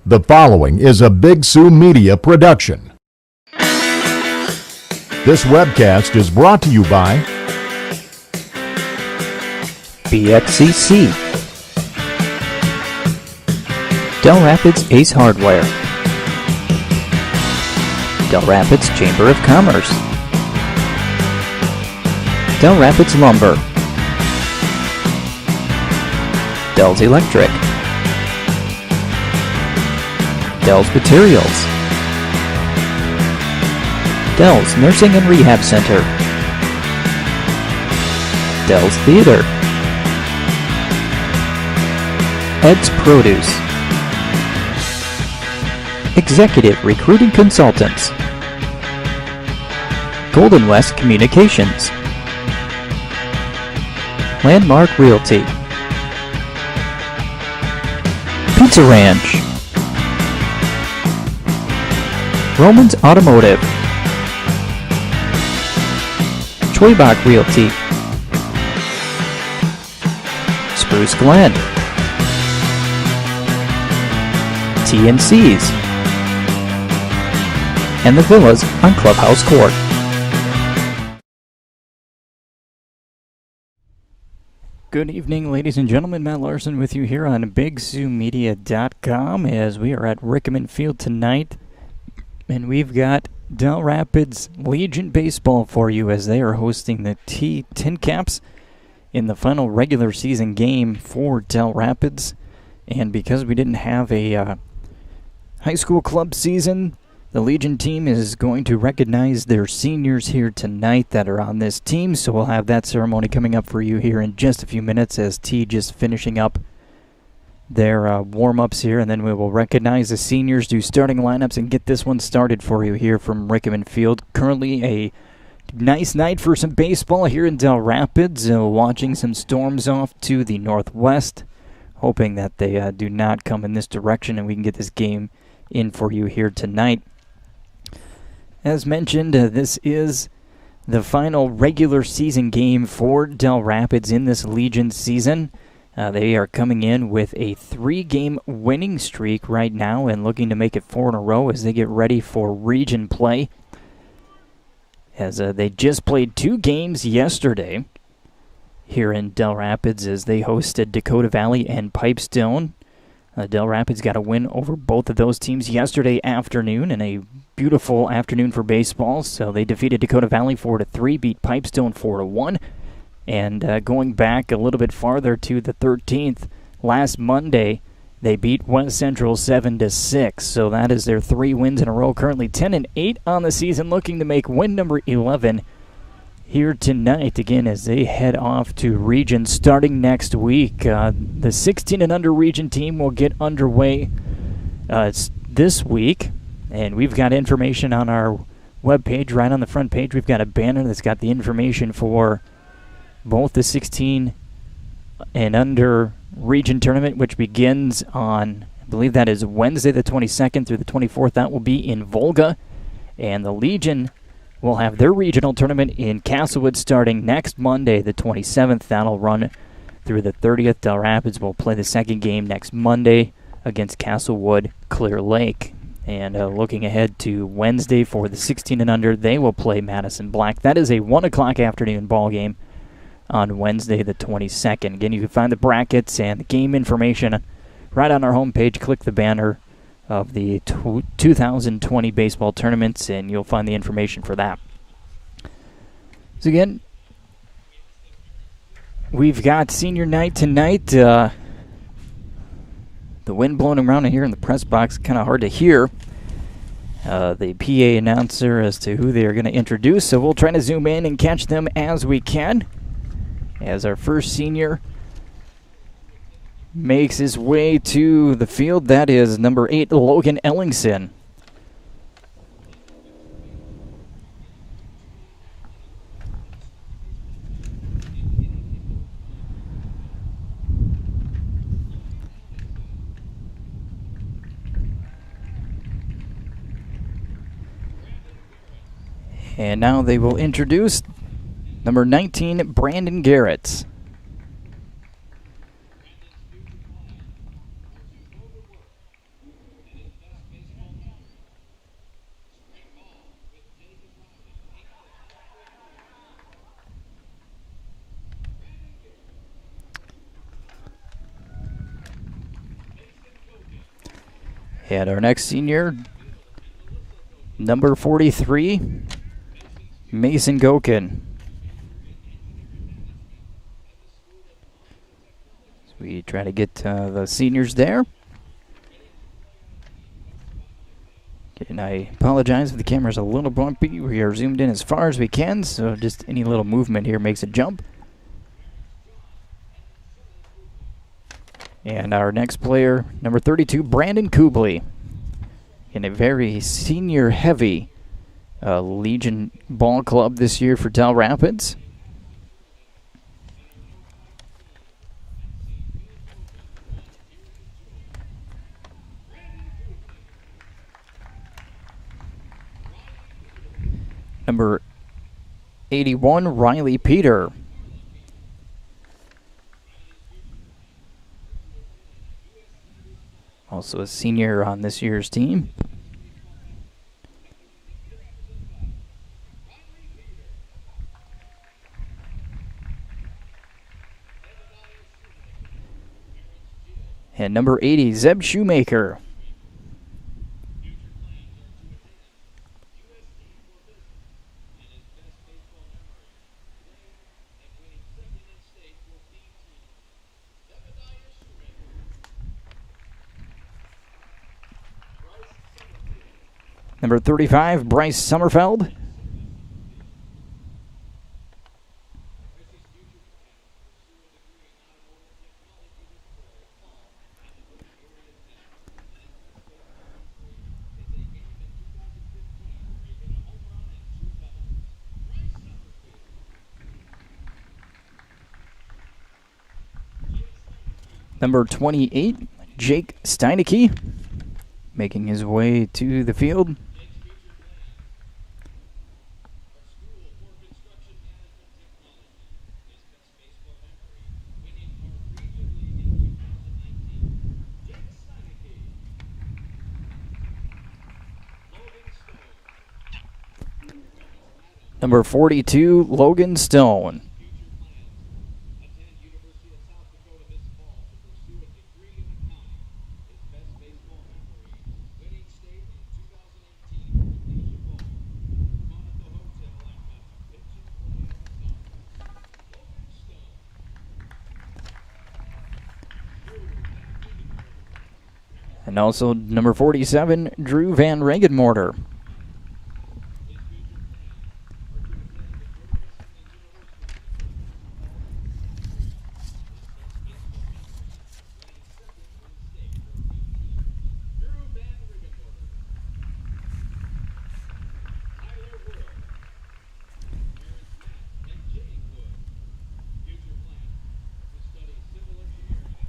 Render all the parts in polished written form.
The following is a Big Sioux Media production. This webcast is brought to you by BXCC, Dell Rapids Ace Hardware, Dell Rapids Chamber of Commerce, Dell Rapids Lumber, Dell's Electric, Dell's Materials, Dell's Nursing and Rehab Center, Dell's Theater, Ed's Produce, Executive Recruiting Consultants, Golden West Communications, Landmark Realty, Pizza Ranch, Romans Automotive, Schwabach Realty, Spruce Glen, T&Cs, and the Villas on Clubhouse Court. Good evening, ladies and gentlemen. Matt Larson with you here on BigSiouxMedia.com as we are at Rickman Field tonight. And we've got Dell Rapids Legion Baseball for you as they are hosting the Tin Caps in the final regular season game for Dell Rapids. And because we didn't have a high school club season, the Legion team is going to recognize their seniors here tonight that are on this team. So we'll have that ceremony coming up for you here in just a few minutes as T just finishing up their warm-ups here, and then we will recognize the seniors, do starting lineups, and get this one started for you here from Rickman Field. Currently a nice night for some baseball here in Dell Rapids, watching some storms off to the northwest, hoping that they do not come in this direction and we can get this game in for you here tonight. As mentioned, this is the final regular season game for Dell Rapids in this Legion season. They are coming in with a 3-game winning streak right now and looking to make it 4 in a row as they get ready for region play. As they just played 2 games yesterday here in Dell Rapids as they hosted Dakota Valley and Pipestone. Dell Rapids got a win over both of those teams yesterday afternoon in a beautiful afternoon for baseball. So they defeated Dakota Valley 4-3, beat Pipestone 4-1. And going back a little bit farther to the 13th, last Monday, they beat West Central 7-6. So that is their 3 wins in a row. Currently 10-8 on the season, looking to make win number 11 here tonight. Again, as they head off to region starting next week. The 16 and under region team will get underway this week. And we've got information on our webpage. Right on the front page, we've got a banner that's got the information for both the 16 and under region tournament, which begins on, I believe that is Wednesday the 22nd through the 24th. That will be in Volga. And the Legion will have their regional tournament in Castlewood starting next Monday the 27th. That'll run through the 30th. Dell Rapids will play the second game next Monday against Castlewood Clear Lake. And looking ahead to Wednesday for the 16 and under, they will play Madison Black. That is a 1 o'clock afternoon ball game on Wednesday the 22nd. Again, you can find the brackets and the game information right on our homepage. Click the banner of the 2020 baseball tournaments, and you'll find the information for that. So again, we've got senior night tonight. The wind blowing around in here in the press box, kind of hard to hear the PA announcer as to who they are going to introduce, so we'll try to zoom in and catch them as we can. As our first senior makes his way to the field, that is number 8, Logan Ellingson. And now they will introduce number 19, Brandon Garrett. And our next senior, number 43, Mason Gokin. So we try to get the seniors there. And I apologize if the camera's a little bumpy. We are zoomed in as far as we can, so just any little movement here makes it jump. And our next player, number 32, Brandon Kubley, in a very senior-heavy Legion ball club this year for Dell Rapids. Number 81, Riley Peter. Also a senior on this year's team. And number 80, Zeb Shoemaker. Number 35, Bryce Sommerfeld. Number 28, Jake Steinecke, making his way to the field. Number 42, Logan Stone. And also number 47, Drew Van Regenmorter.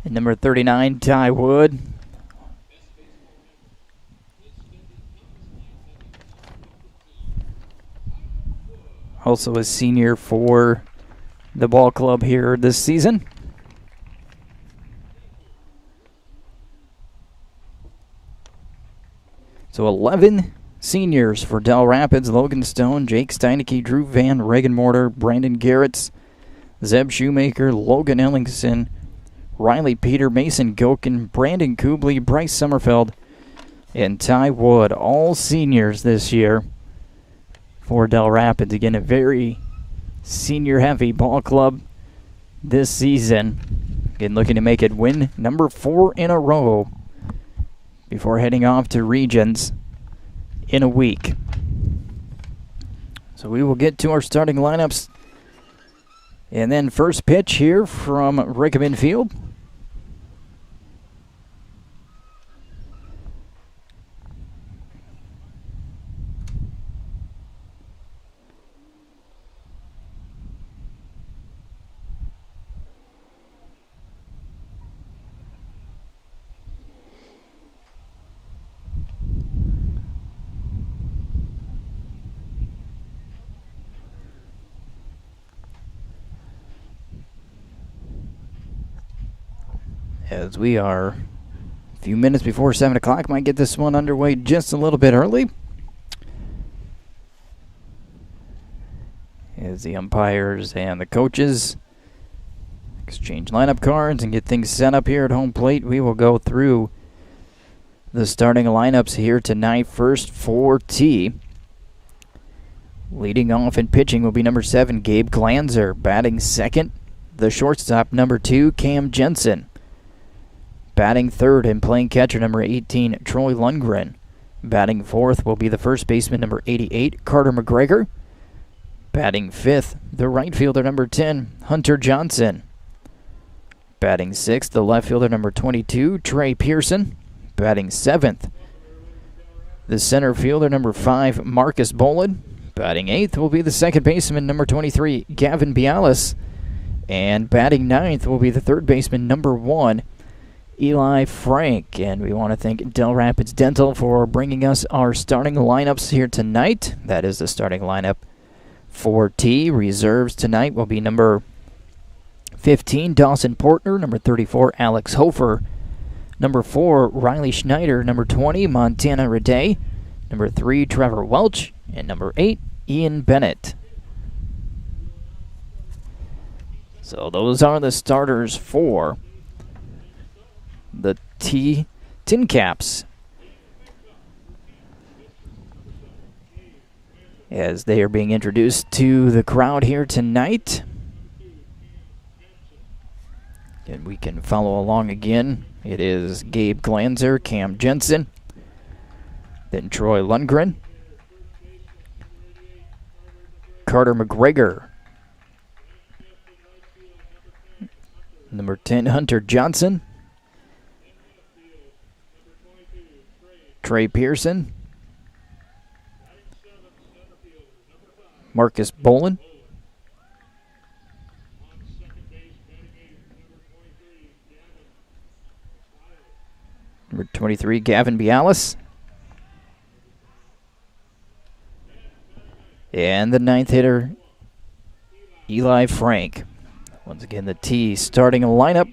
And number 39, Ty Wood. Also a senior for the ball club here this season. So 11 seniors for Dell Rapids: Logan Stone, Jake Steinecke, Drew Van Regenmorter, Brandon Garretts, Zeb Shoemaker, Logan Ellingson, Riley Peter, Mason Gokin, Brandon Kubley, Bryce Sommerfeld, and Ty Wood. All seniors this year for Dell Rapids. Again, a very senior-heavy ball club this season. Again, looking to make it win number 4 in a row before heading off to regions in a week. So we will get to our starting lineups. And then first pitch here from Rickman Field. As we are a few minutes before 7 o'clock, might get this one underway just a little bit early. As the umpires and the coaches exchange lineup cards and get things set up here at home plate, we will go through The starting lineups here tonight. First for Tea. Leading off and pitching will be number 7, Gabe Glanzer. Batting second, the shortstop, number 2, Cam Jensen. Batting third and playing catcher, number 18, Troy Lundgren. Batting fourth will be the first baseman, number 88, Carter McGregor. Batting fifth, the right fielder, number 10, Hunter Johnson. Batting sixth, the left fielder, number 22, Trey Pearson. Batting seventh, the center fielder, number 5, Marcus Bolin. Batting eighth will be the second baseman, number 23, Gavin Bialis. And batting ninth will be the third baseman, number 1, Eli Frank. And we want to thank Dell Rapids Dental for bringing us our starting lineups here tonight. That is the starting lineup for T. Reserves tonight will be number 15, Dawson Portner, number 34, Alex Hofer, number 4, Riley Schneider, number 20, Montana Raday, number 3, Trevor Welch, and number 8, Ian Bennett. So those are the starters for the T Tin Caps, as they are being introduced to the crowd here tonight. And we can follow along again. It is Gabe Glanzer, Cam Jensen, then Troy Lundgren, Carter McGregor, number 10, Hunter Johnson, Trey Pearson, Marcus Bolin, number 23, Gavin Bialis, and the ninth hitter, Eli Frank. Once again, the T starting lineup.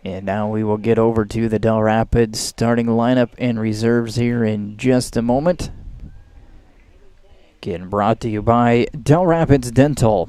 And now we will get over to the Dell Rapids starting lineup and reserves here in just a moment. Again, brought to you by Dell Rapids Dental.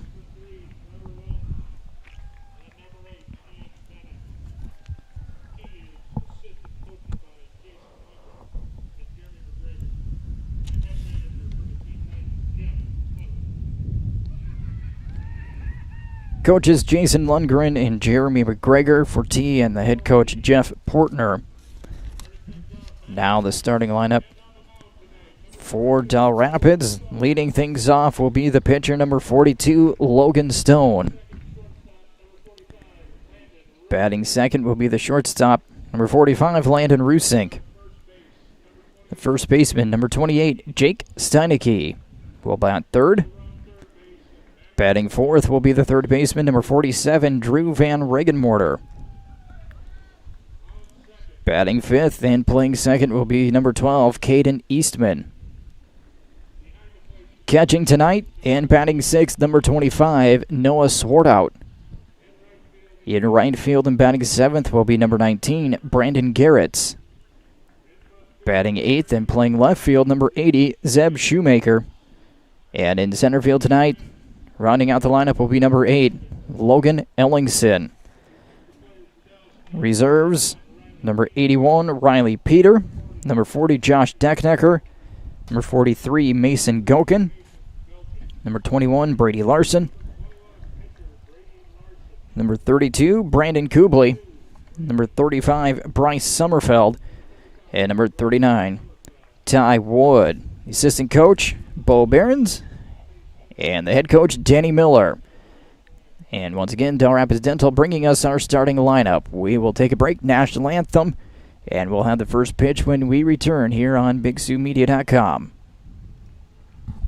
Coaches Jason Lundgren and Jeremy McGregor for T, and the head coach Jeff Portner. Now the starting lineup for Dell Rapids. Leading things off will be the pitcher, number 42, Logan Stone. Batting second will be the shortstop, number 45, Landon Rusink. The first baseman, number 28, Jake Steinecke, will bat third. Batting fourth will be the third baseman, number 47, Drew Van Regenmorter. Batting fifth and playing second will be number 12, Caden Eastman. Catching tonight and batting sixth, number 25, Noah Swartout. In right field and batting seventh will be number 19, Brandon Garretts. Batting eighth and playing left field, number 80, Zeb Shoemaker. And in center field tonight, rounding out the lineup will be number 8, Logan Ellingson. Reserves, number 81, Riley Peter. Number 40, Josh Decknecker. Number 43, Mason Gokin. Number 21, Brady Larson. Number 32, Brandon Kubley. Number 35, Bryce Sommerfeld. And number 39, Ty Wood. The assistant coach, Bo Behrens. And the head coach, Danny Miller. And once again, Dell Rapids Dental bringing us our starting lineup. We will take a break, national anthem, and we'll have the first pitch when we return here on BigSouMedia.com.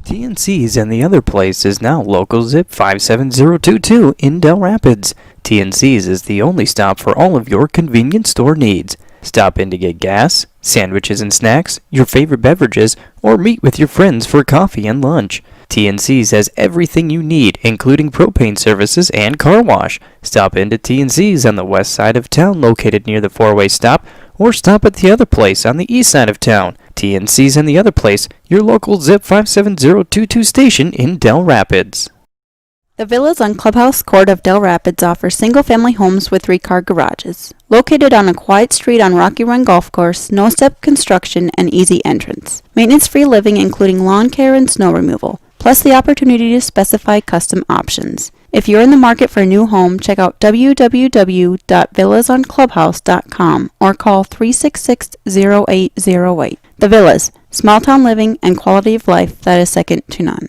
TNC's and the Other Place is now local zip 57022 in Dell Rapids. TNC's is the only stop for all of your convenience store needs. Stop in to get gas, sandwiches and snacks, your favorite beverages, or meet with your friends for coffee and lunch. TNC's has everything you need, including propane services and car wash. Stop into TNC's on the west side of town, located near the four-way stop, or stop at the Other Place on the east side of town. TNC's and the Other Place, your local zip 57022 station in Dell Rapids. The villas on Clubhouse Court of Dell Rapids offer single-family homes with 3-car garages. Located on a quiet street on Rocky Run Golf Course, no-step construction, and easy entrance. Maintenance-free living including lawn care and snow removal, plus the opportunity to specify custom options. If you're in the market for a new home, check out www.villasonclubhouse.com or call 366-0808. The Villas, small-town living and quality of life that is second to none.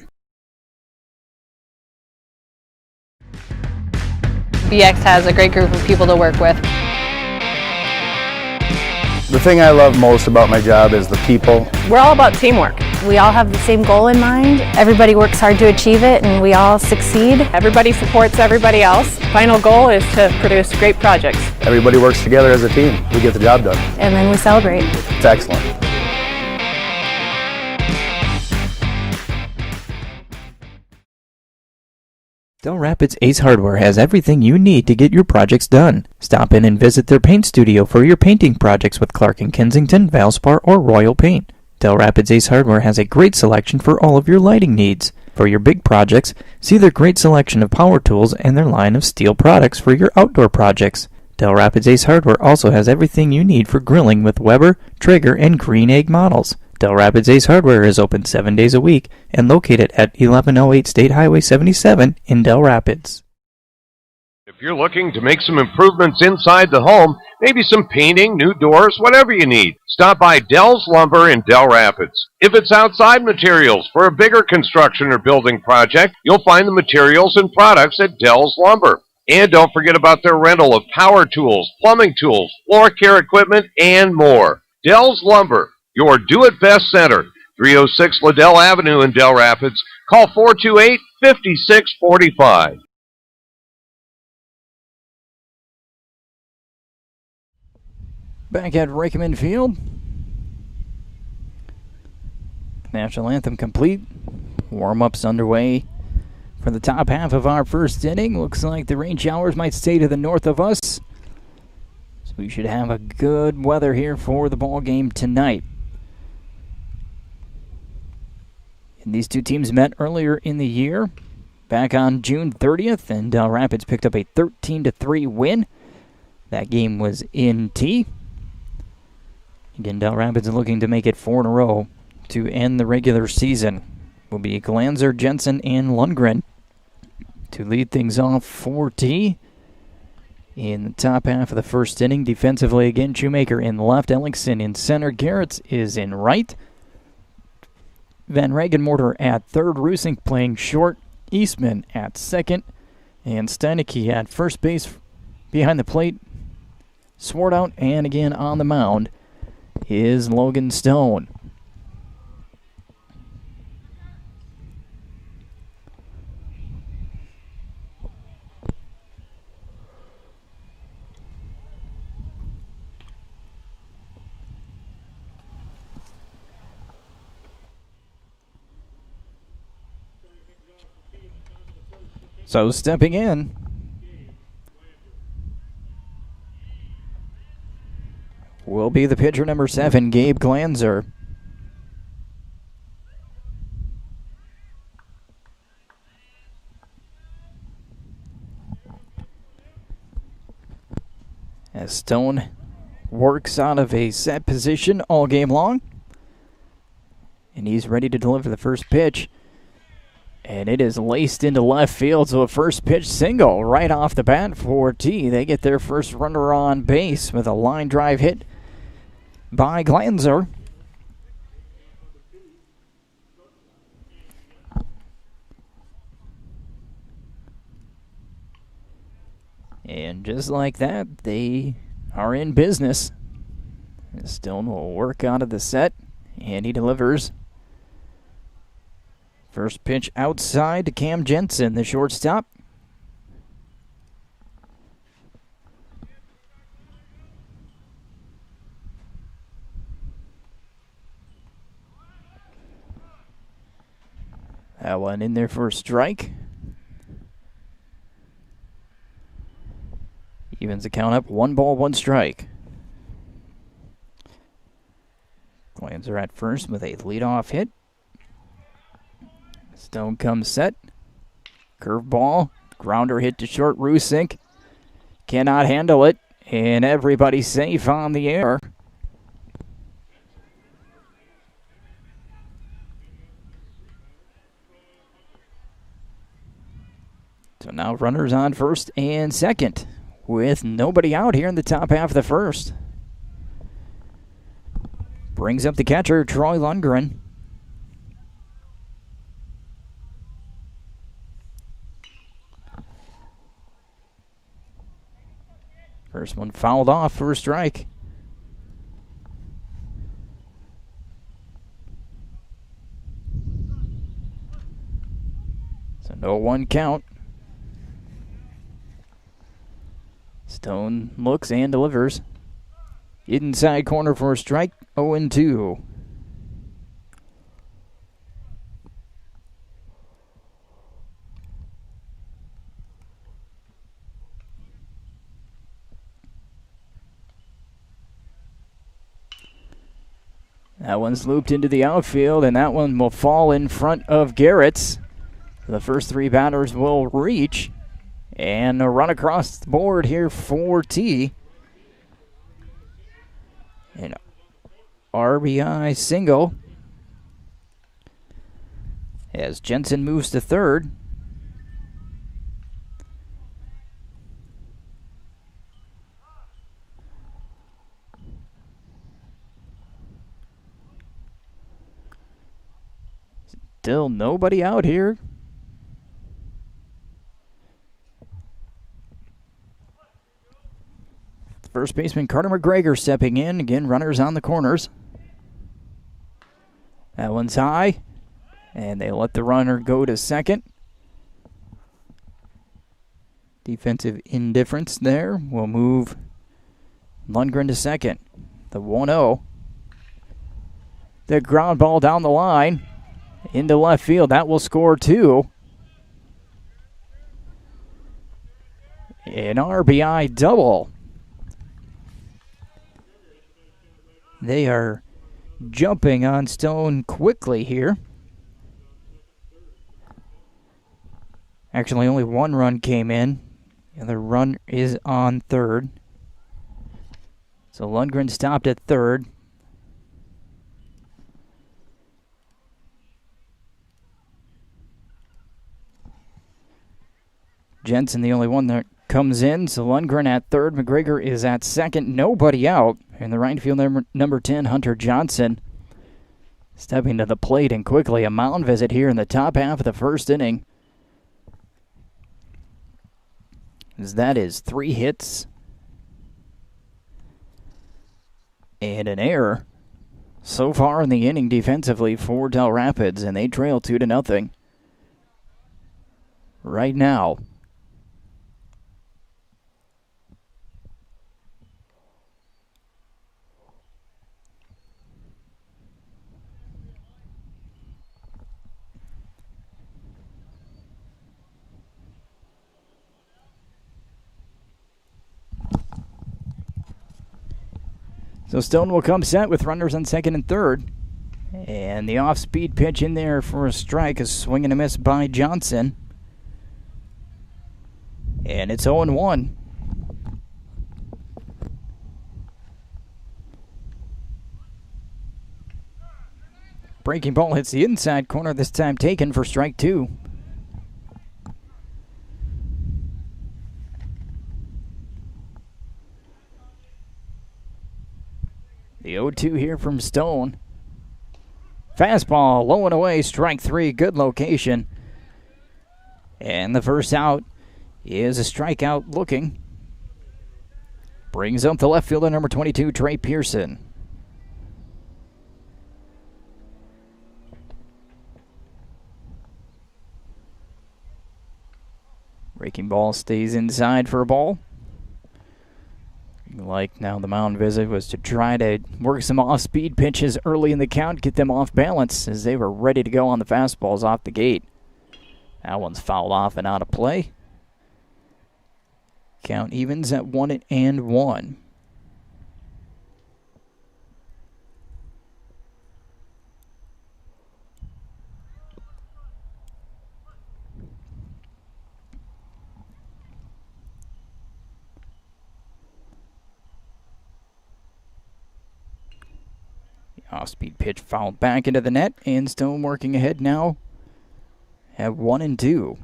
BX has a great group of people to work with. The thing I love most about my job is the people. We're all about teamwork. We all have the same goal in mind. Everybody works hard to achieve it and we all succeed. Everybody supports everybody else. Final goal is to produce great projects. Everybody works together as a team. We get the job done. And then we celebrate. It's excellent. Dell Rapids Ace Hardware has everything you need to get your projects done. Stop in and visit their paint studio for your painting projects with Clark & Kensington, Valspar, or Royal Paint. Dell Rapids Ace Hardware has a great selection for all of your lighting needs. For your big projects, see their great selection of power tools and their line of steel products for your outdoor projects. Dell Rapids Ace Hardware also has everything you need for grilling with Weber, Traeger, and Green Egg models. Dell Rapids Ace Hardware is open 7 days a week and located at 1108 State Highway 77 in Dell Rapids. If you're looking to make some improvements inside the home, maybe some painting, new doors, whatever you need, stop by Dell's Lumber in Dell Rapids. If it's outside materials for a bigger construction or building project, you'll find the materials and products at Dell's Lumber. And don't forget about their rental of power tools, plumbing tools, floor care equipment, and more. Dell's Lumber, your do-it-best center, 306 Liddell Avenue in Dell Rapids. Call 428-5645. Back at Rickman Field. National anthem complete. Warm-ups underway for the top half of our first inning. Looks like the rain showers might stay to the north of us. So we should have a good weather here for the ball game tonight. And these two teams met earlier in the year, back on June 30th, and Dell Rapids picked up a 13-3 win. That game was in Tea. Again, Dell Rapids looking to make it 4 in a row to end the regular season. Will be Glanzer, Jensen, and Lundgren to lead things off for Tea. In the top half of the first inning, defensively again, Shoemaker in left, Ellingson in center, Garrett is in right. Van Regenmorter at third, Rusink playing short, Eastman at second, and Steinecke at first base behind the plate. Swart out, and again on the mound is Logan Stone. So stepping in will be the pitcher number 7, Gabe Glanzer. As Stone works out of a set position all game long. And he's ready to deliver the first pitch. And it is laced into left field, so a first pitch single right off the bat for T. They get their first runner on base with a line drive hit by Glanzer. And just like that, they are in business. Stone will work out of the set, and he delivers. First pitch outside to Cam Jensen, the shortstop. That one in there for a strike. Evens the count up, 1 ball, 1 strike. Glanzer at first with a leadoff hit. Stone comes set. Curveball, grounder hit to short. Rusink cannot handle it, and everybody's safe on the air. So now runners on first and second with nobody out here in the top half of the first. Brings up the catcher, Troy Lundgren. First one fouled off for a strike. So no one count. Stone looks and delivers. Inside corner for a strike, 0-2. That one's looped into the outfield, and that one will fall in front of Garrett's. The first three batters will reach. And a run across the board here for T. An RBI single as Jensen moves to third. Still nobody out here. First baseman Carter McGregor stepping in. Again, runners on the corners. That one's high. And they let the runner go to second. Defensive indifference there. Will move Lundgren to second. The 1-0. The ground ball down the line. Into left field. That will score 2. An RBI double. They are jumping on Stone quickly here. Actually, only one run came in, and the run is on third. So Lundgren stopped at third. Jensen, the only one that comes in, so Lundgren at third. McGregor is at second. Nobody out. And the right field number 10, Hunter Johnson, stepping to the plate, and quickly a mound visit here in the top half of the first inning. As that is 3 hits and an error so far in the inning defensively for Dell Rapids, and they trail 2-0 right now. So Stone will come set with runners on second and third. And the off-speed pitch in there for a strike, a swing and a miss by Johnson. And it's 0-1. Breaking ball hits the inside corner, this time taken for strike 2. The 0-2 here from Stone. Fastball low and away, strike 3, good location. And the first out is a strikeout looking. Brings up the left fielder, number 22, Trey Pearson. Breaking ball stays inside for a ball. Like now the mound visit was to try to work some off-speed pitches early in the count, get them off balance as they were ready to go on the fastballs off the gate. That one's fouled off and out of play. Count evens at 1-1. Off-speed pitch fouled back into the net, and Stone working ahead now at 1-2.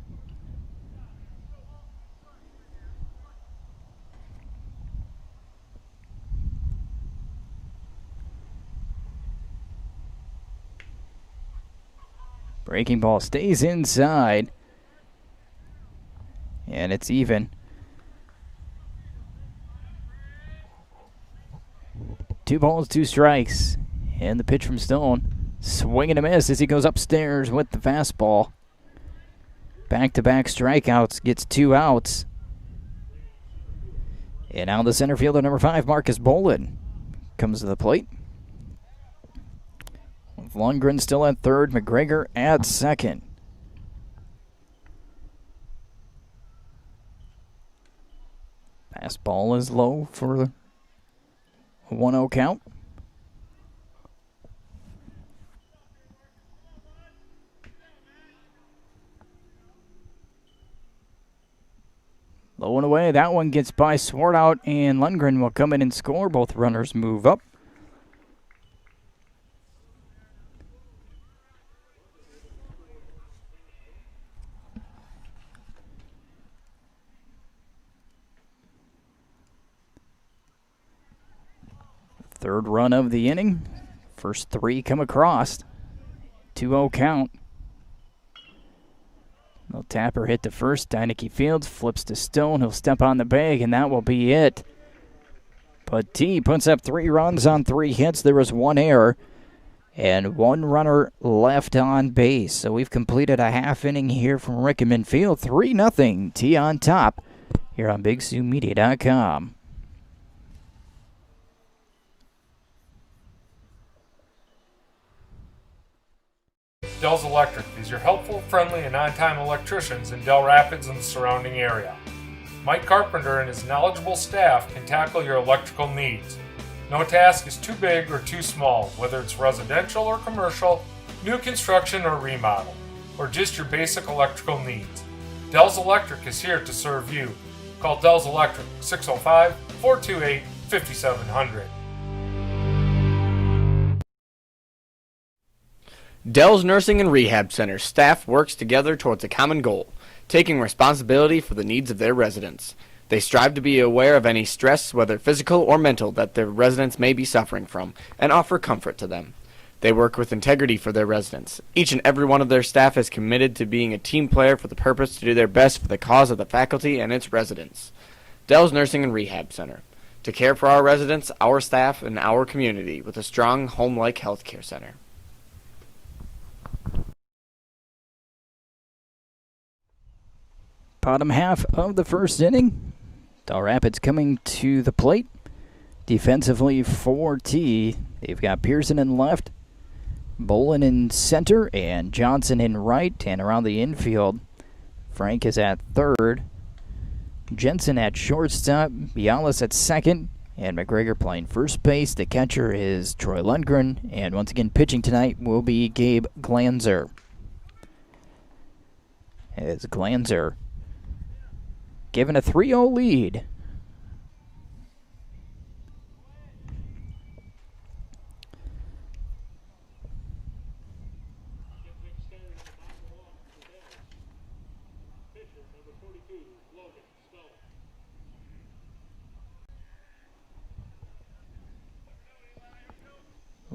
Breaking ball stays inside. And it's even. 2 balls, 2 strikes. And the pitch from Stone. Swing and a miss as he goes upstairs with the fastball. Back-to-back strikeouts, gets 2 outs. And now the center fielder, number 5, Marcus Bolin, comes to the plate. Lundgren still at third, McGregor at second. Fastball is low for a 1-0 count. Low and away, that one gets by Swartout, and Lundgren will come in and score. Both runners move up. Third run of the inning. First 3 come across. 2-0 count. No tapper hit to first. Deineke Fields flips to Stone. He'll step on the bag, and that will be it. But T puts up 3 runs on 3 hits. There was 1 error and 1 runner left on base. So we've completed a half inning here from Rickman Field. 3-0. T on top here on BigSouMedia.com. Dell's Electric is your helpful, friendly, and on-time electricians in Dell Rapids and the surrounding area. Mike Carpenter and his knowledgeable staff can tackle your electrical needs. No task is too big or too small, whether it's residential or commercial, new construction or remodel, or just your basic electrical needs. Dell's Electric is here to serve you. Call Dell's Electric 605-428-5700. Dell's Nursing and Rehab Center staff works together towards a common goal, taking responsibility for the needs of their residents. They strive to be aware of any stress, whether physical or mental, that their residents may be suffering from, and offer comfort to them. They work with integrity for their residents. Each and every one of their staff is committed to being a team player for the purpose to do their best for the cause of the faculty and its residents. Dell's Nursing and Rehab Center, to care for our residents, our staff, and our community with a strong home-like healthcare center. Bottom half of the first inning. Dell Rapids coming to the plate. Defensively for T, they've got Pearson in left, Bolin in center, and Johnson in right. And around the infield, Frank is at third, Jensen at shortstop, Bialas at second, and McGregor playing first base. The catcher is Troy Lundgren, and once again pitching tonight will be Gabe Glanzer. As Glanzer given a 3-0 lead.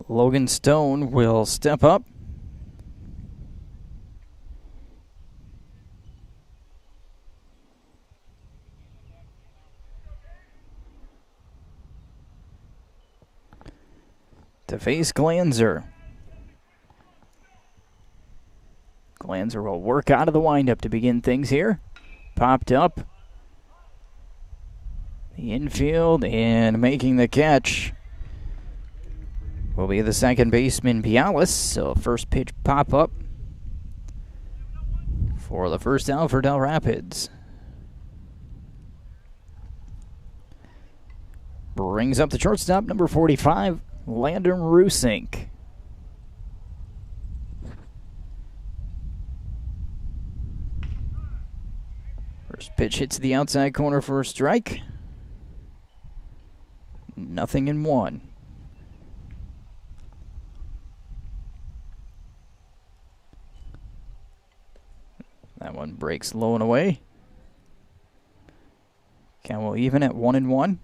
Logan Stone will step up. To face Glanzer. Glanzer will work out of the windup to begin things here. Popped up. The infield and making the catch will be the second baseman, Bialas. So first pitch pop up for the first out for Dell Rapids. Brings up the shortstop, number 45, Landon Rusink. First pitch hits the outside corner for a strike. 0-1. one breaks low and away. Count will even at 1-1.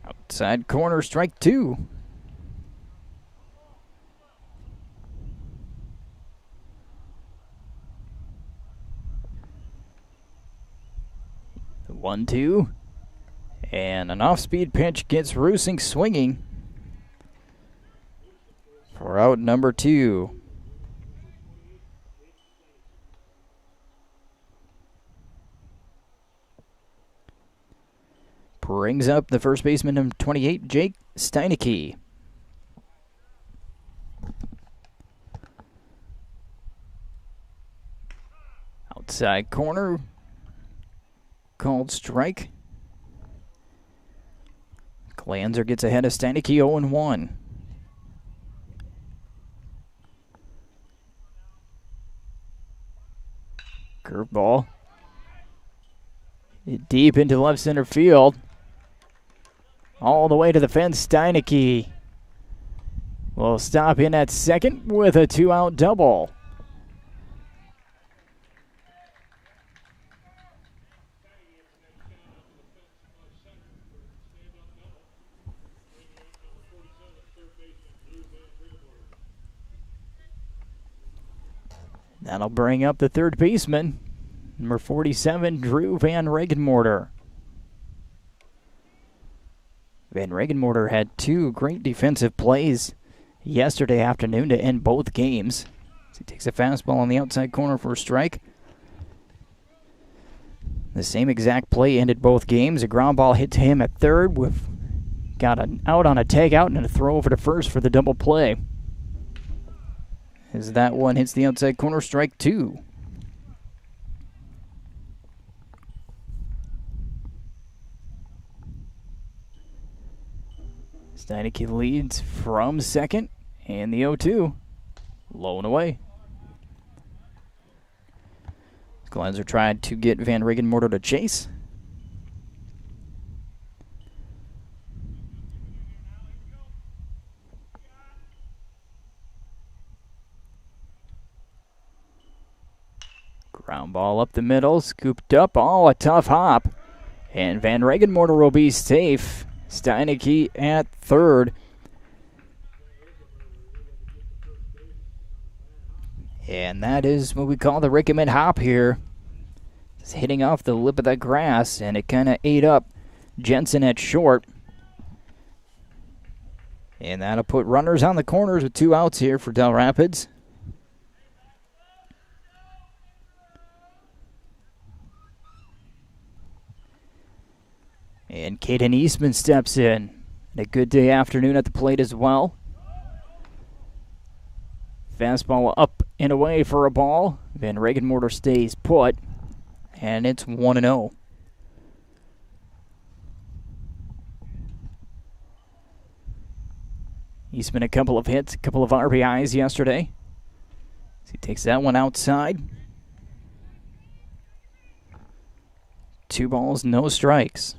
Outside corner, strike 2. The 1-2. And an off-speed pitch gets Rusing swinging for out number 2. Brings up the first baseman, number 28, Jake Steinecke. Outside corner, called strike. Glanzer gets ahead of Steinecke, 0-1. Curveball. Deep into left center field. All the way to the fence, Steinecke will stop in at second with a 2-out double. That'll bring up the third baseman, number 47, Drew Van Regenmorter. Van Regenmorter had 2 great defensive plays yesterday afternoon to end both games. So he takes a fastball on the outside corner for a strike. The same exact play ended both games. A ground ball hit to him at third. We've got an out on a tag out and a throw over to first for the double play. As that one hits the outside corner, strike 2. Steinecke leads from second, and the 0-2, low and away. Glanzer tried to get Van Regenmorter to chase. Ground ball up the middle, scooped up, a tough hop. And Van Regenmorter will be safe. Steinecke at third. And that is what we call the Rickman hop here. It's hitting off the lip of the grass, and it kind of ate up Jensen at short. And that'll put runners on the corners with 2 outs here for Dell Rapids. And Caden Eastman steps in. A good day afternoon at the plate as well. Fastball up and away for a ball. Van Regenmorter stays put. And it's 1-0. Eastman a couple of hits, a couple of RBIs yesterday. So he takes that one outside. 2 balls, no strikes.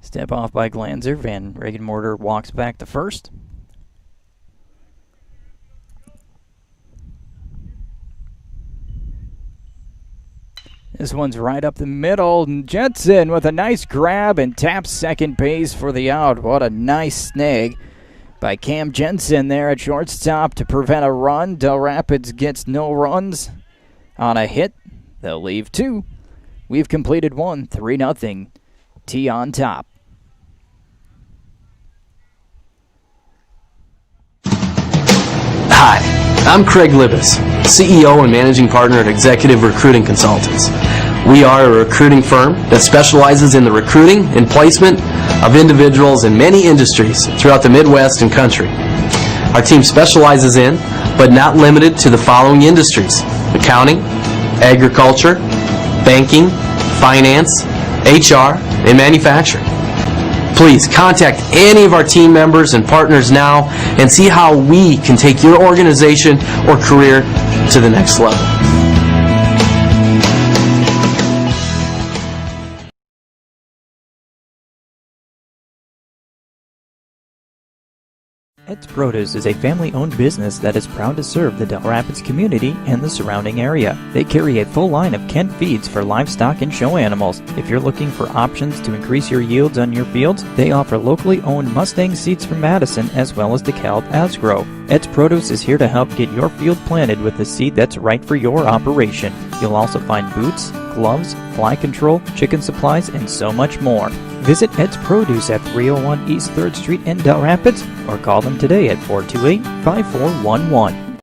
Step off by Glanzer. Van Regenmorter walks back to first. This one's right up the middle. Jensen with a nice grab and taps second base for the out. What a nice snag by Cam Jensen there at shortstop to prevent a run. Dell Rapids gets no runs on a hit. They'll leave 2. We've completed 1, 3-0. Tea on top. Hi, I'm Craig Libas, CEO and Managing Partner at Executive Recruiting Consultants. We are a recruiting firm that specializes in the recruiting and placement of individuals in many industries throughout the Midwest and country. Our team specializes in, but not limited to, the following industries: accounting, agriculture, banking, finance, HR, and manufacturing. Please contact any of our team members and partners now and see how we can take your organization or career to the next level. Ed's Produce is a family-owned business that is proud to serve the Dell Rapids community and the surrounding area. They carry a full line of Kent feeds for livestock and show animals. If you're looking for options to increase your yields on your fields, they offer locally owned Mustang seeds from Madison as well as DeKalb Asgrow. Ed's Produce is here to help get your field planted with the seed that's right for your operation. You'll also find boots, gloves, fly control, chicken supplies, and so much more. Visit Ed's Produce at 301 East 3rd Street in Dell Rapids or call them today at 428-5411.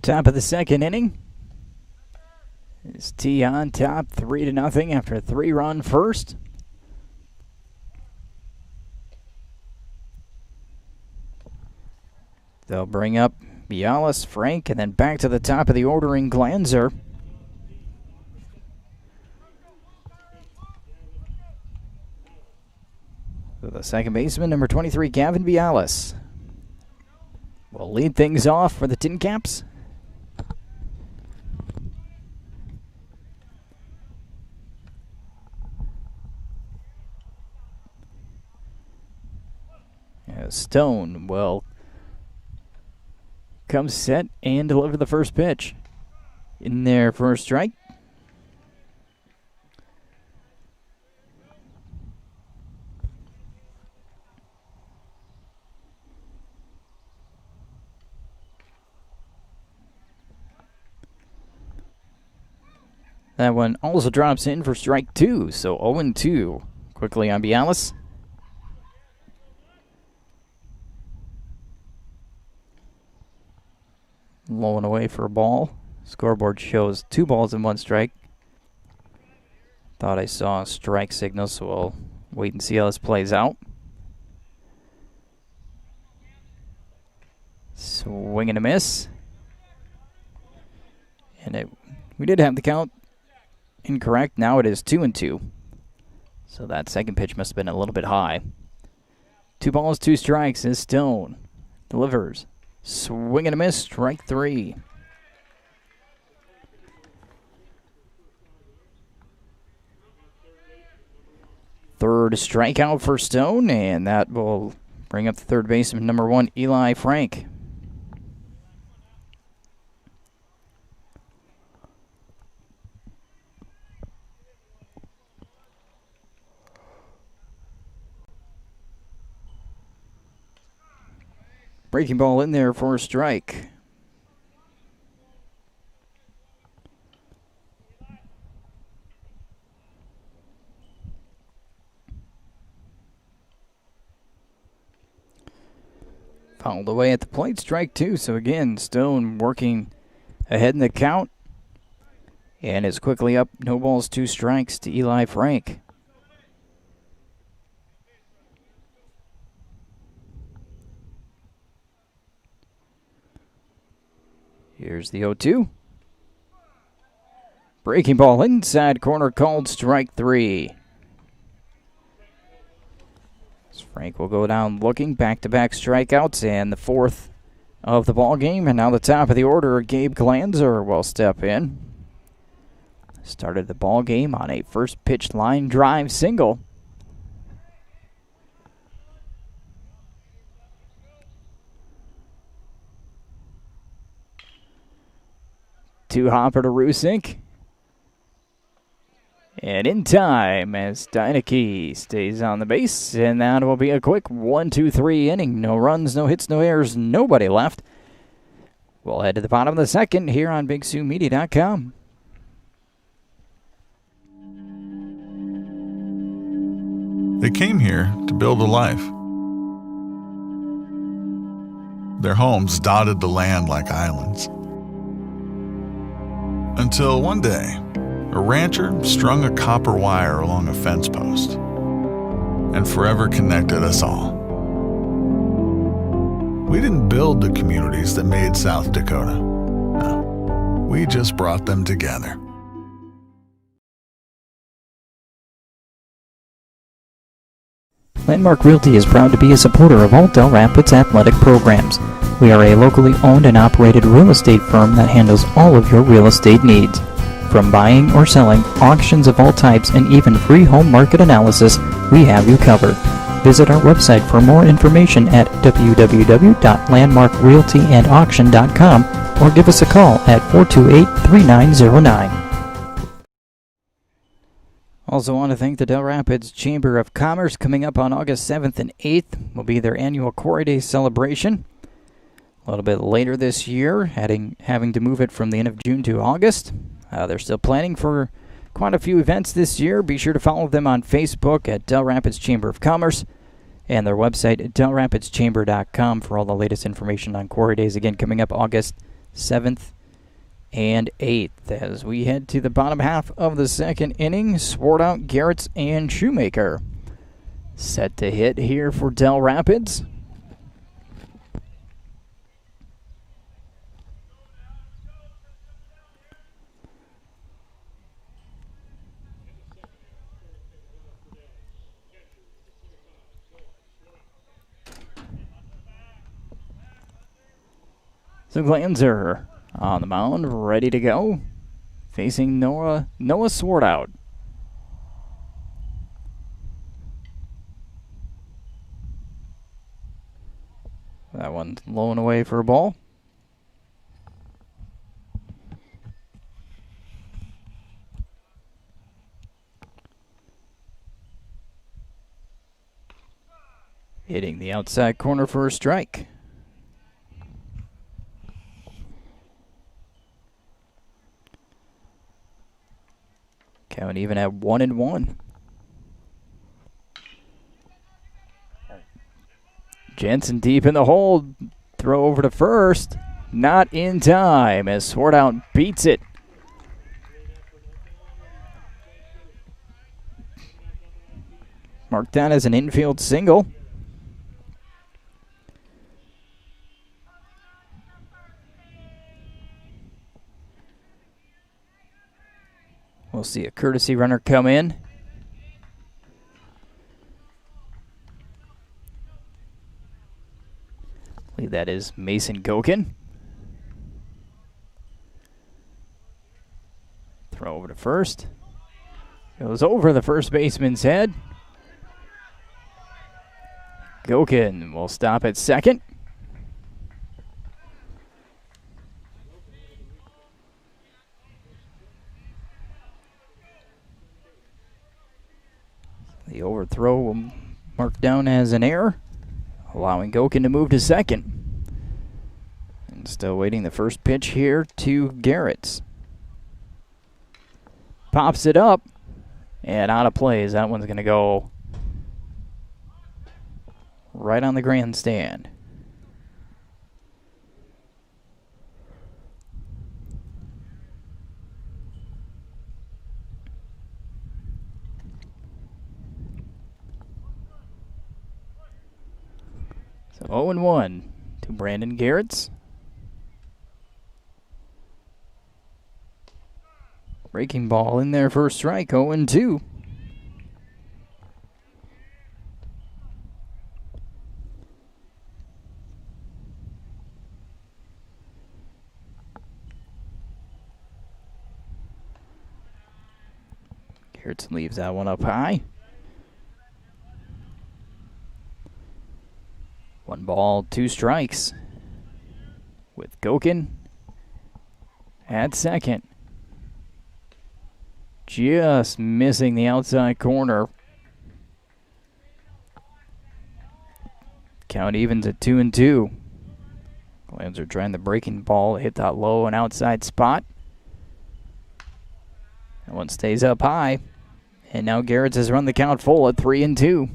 Top of the second inning. It's Tea on top, 3-0 after a 3-run first. They'll bring up Bialis, Frank, and then back to the top of the order in Glanzer. So the second baseman, number 23, Gavin Bialis, will lead things off for the Tin Caps. Stone will come set and deliver the first pitch. In there for a strike. That one also drops in for strike 2, so 0-2 quickly on Bialis. Low and away for a ball. Scoreboard shows 2 balls and 1 strike. Thought I saw a strike signal, so we'll wait and see how this plays out. Swing and a miss. And we did have the count incorrect. Now it is 2-2. So that second pitch must have been a little bit high. 2 balls, 2 strikes as Stone delivers. Swing and a miss, strike 3. Third strikeout for Stone, and that will bring up the third baseman, number 1, Eli Frank. Breaking ball in there for a strike. Fouled away at the plate, strike 2. So again, Stone working ahead in the count. And is quickly up, no balls, 2 strikes to Eli Frank. Here's the 0-2. Breaking ball inside corner, called strike 3. Frank will go down looking, back-to-back strikeouts, and the 4th of the ball game. And now the top of the order, Gabe Glanzer will step in. Started the ball game on a first pitch line drive single. Two hopper to Rusink. And in time as Steineke stays on the base. And that will be a quick 1-2-3 inning. No runs, no hits, no errors, nobody left. We'll head to the bottom of the second here on BigSouMedia.com. They came here to build a life. Their homes dotted the land like islands. Until one day, a rancher strung a copper wire along a fence post and forever connected us all. We didn't build the communities that made South Dakota. No, we just brought them together. Landmark Realty is proud to be a supporter of all Dell Rapids athletic programs. We are a locally owned and operated real estate firm that handles all of your real estate needs. From buying or selling, auctions of all types, and even free home market analysis, we have you covered. Visit our website for more information at www.landmarkrealtyandauction.com or give us a call at 428-3909. Also want to thank the Dell Rapids Chamber of Commerce. Coming up on August 7th and 8th will be their annual Quarry Day celebration. A little bit later this year, having to move it from the end of June to August. They're still planning for quite a few events this year. Be sure to follow them on Facebook at Dell Rapids Chamber of Commerce and their website at dellrapidschamber.com for all the latest information on Quarry Days. Again, coming up August 7th and 8th. As we head to the bottom half of the second inning, Swartout, Garretts, and Shoemaker set to hit here for Dell Rapids. So Glanzer on the mound, ready to go, facing Noah Swartout. That one's low and away for a ball. Hitting the outside corner for a strike. Count even at 1-1. Jensen deep in the hole. Throw over to first. Not in time as Swartout beats it. Marked down as an infield single. We'll see a courtesy runner come in. I believe that is Mason Gokin. Throw over to first. Goes over the first baseman's head. Gokin will stop at second. The overthrow will mark down as an error, allowing Gokin to move to second. And still waiting the first pitch here to Garretts. Pops it up, and out of plays. That one's going to go right on the grandstand. So 0-1 to Brandon Garretts. Breaking ball in there for a strike, 0-2. Garretts leaves that one up high. 1 ball, 2 strikes. With Gokin at second. Just missing the outside corner. Count evens at 2-2. Glanzer trying the breaking ball, hit that low and outside spot. That one stays up high. And now Garretts has run the count full at 3-2.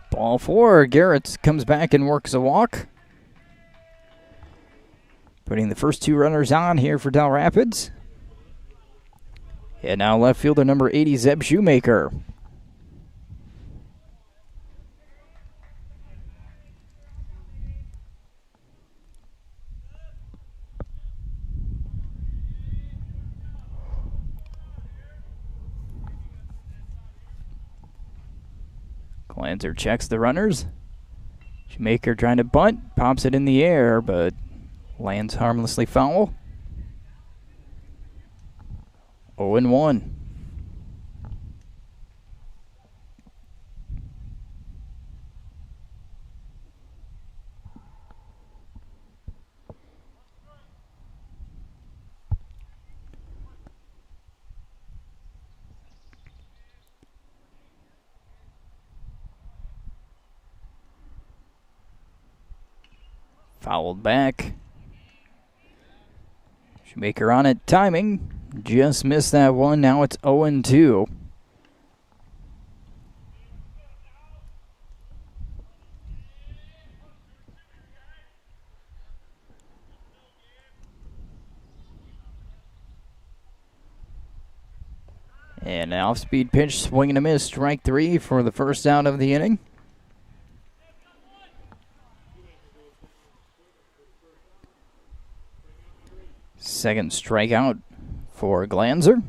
Ball 4. Garretts comes back and works a walk. Putting the first 2 runners on here for Dell Rapids. And now left fielder number 80, Zeb Shoemaker. Glanzer checks the runners. Shoemaker trying to bunt, pops it in the air, but lands harmlessly foul. 0-1. Fouled back. Shoemaker on it. Timing. Just missed that one. Now it's 0-2. And an off-speed pitch, swing and a miss. Strike 3 for the first out of the inning. Second strikeout for Glanzer.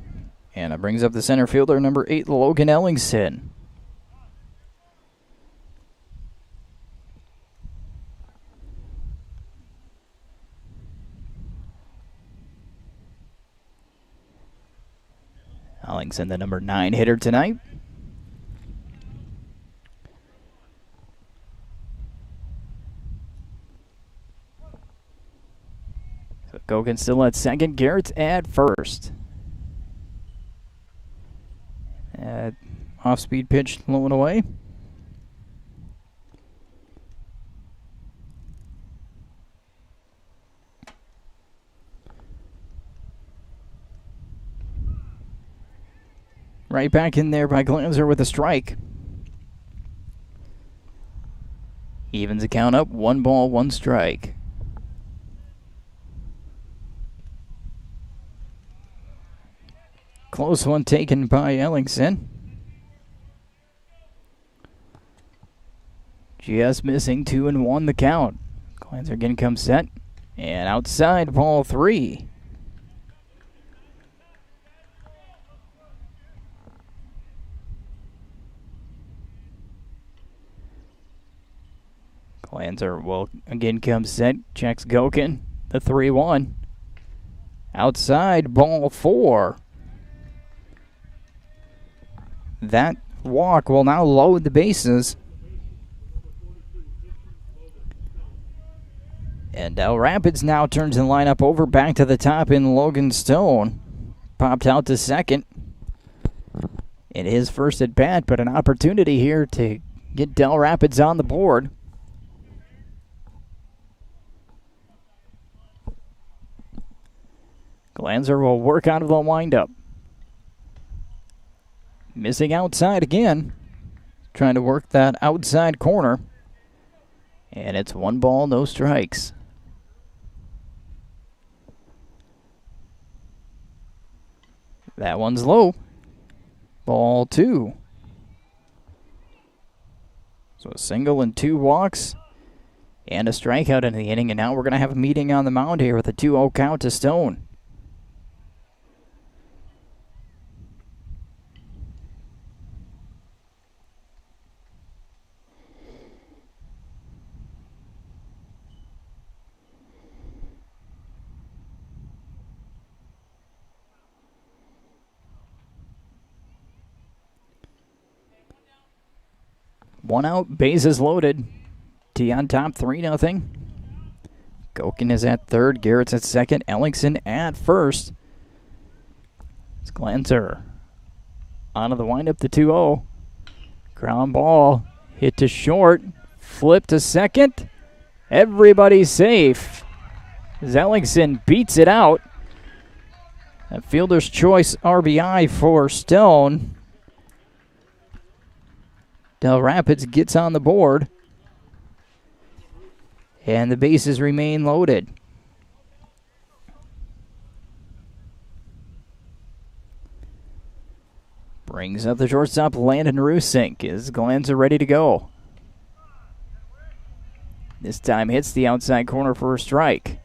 And it brings up the center fielder, number 8, Logan Ellingson. Ellingson, the number 9 hitter tonight. So Gogan still at second. Garrett's at first. Off-speed pitch low and away. Right back in there by Glanzer with a strike. Evens the count up. 1 ball, 1 strike. Close one taken by Ellingson. Just missing 2-1 the count. Glanzer again comes set. And outside, ball 3. Glanzer will again come set. Checks Gokin. The 3-1. Outside, ball 4. That walk will now load the bases. And Dell Rapids now turns the lineup over back to the top in Logan Stone. Popped out to second in his first at bat, but an opportunity here to get Dell Rapids on the board. Glanzer will work out of the windup. Missing outside again. Trying to work that outside corner. And it's 1 ball, no strikes. That one's low. Ball 2. So a single and 2 walks. And a strikeout in the inning. And now we're going to have a meeting on the mound here with a 2-0 count to Stone. One out, bases loaded. T on top, 3-0. Gokin is at third, Garrett's at second, Ellingson at first. It's Glanzer onto the windup, the 2-0. Ground ball, hit to short, flip to second. Everybody's safe. Ellingson beats it out. A fielder's choice RBI for Stone. Dell Rapids gets on the board. And the bases remain loaded. Brings up the shortstop, Landon Rusink. Is Glanzer ready to go? This time hits the outside corner for a strike.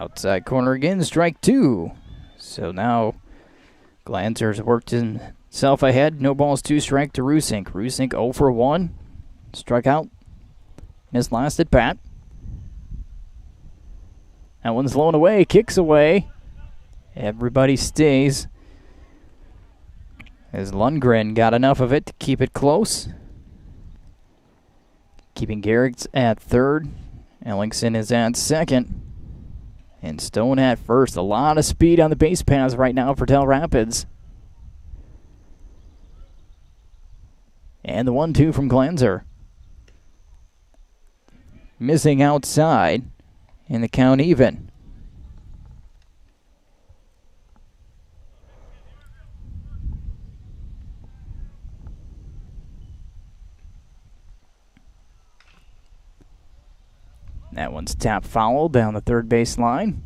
Outside corner again, strike 2. So now Glanzer's worked himself ahead. No balls, 2 strike to Rusink. Rusink 0 for 1. Struck out in his last at bat. That one's blown away, kicks away. Everybody stays. As Lundgren got enough of it to keep it close. Keeping Garrett at third. Ellingson is at second. And Stone at first. A lot of speed on the base paths right now for Dell Rapids. And the 1-2 from Glanzer. Missing outside. And the count even. That one's tap foul down the third base line.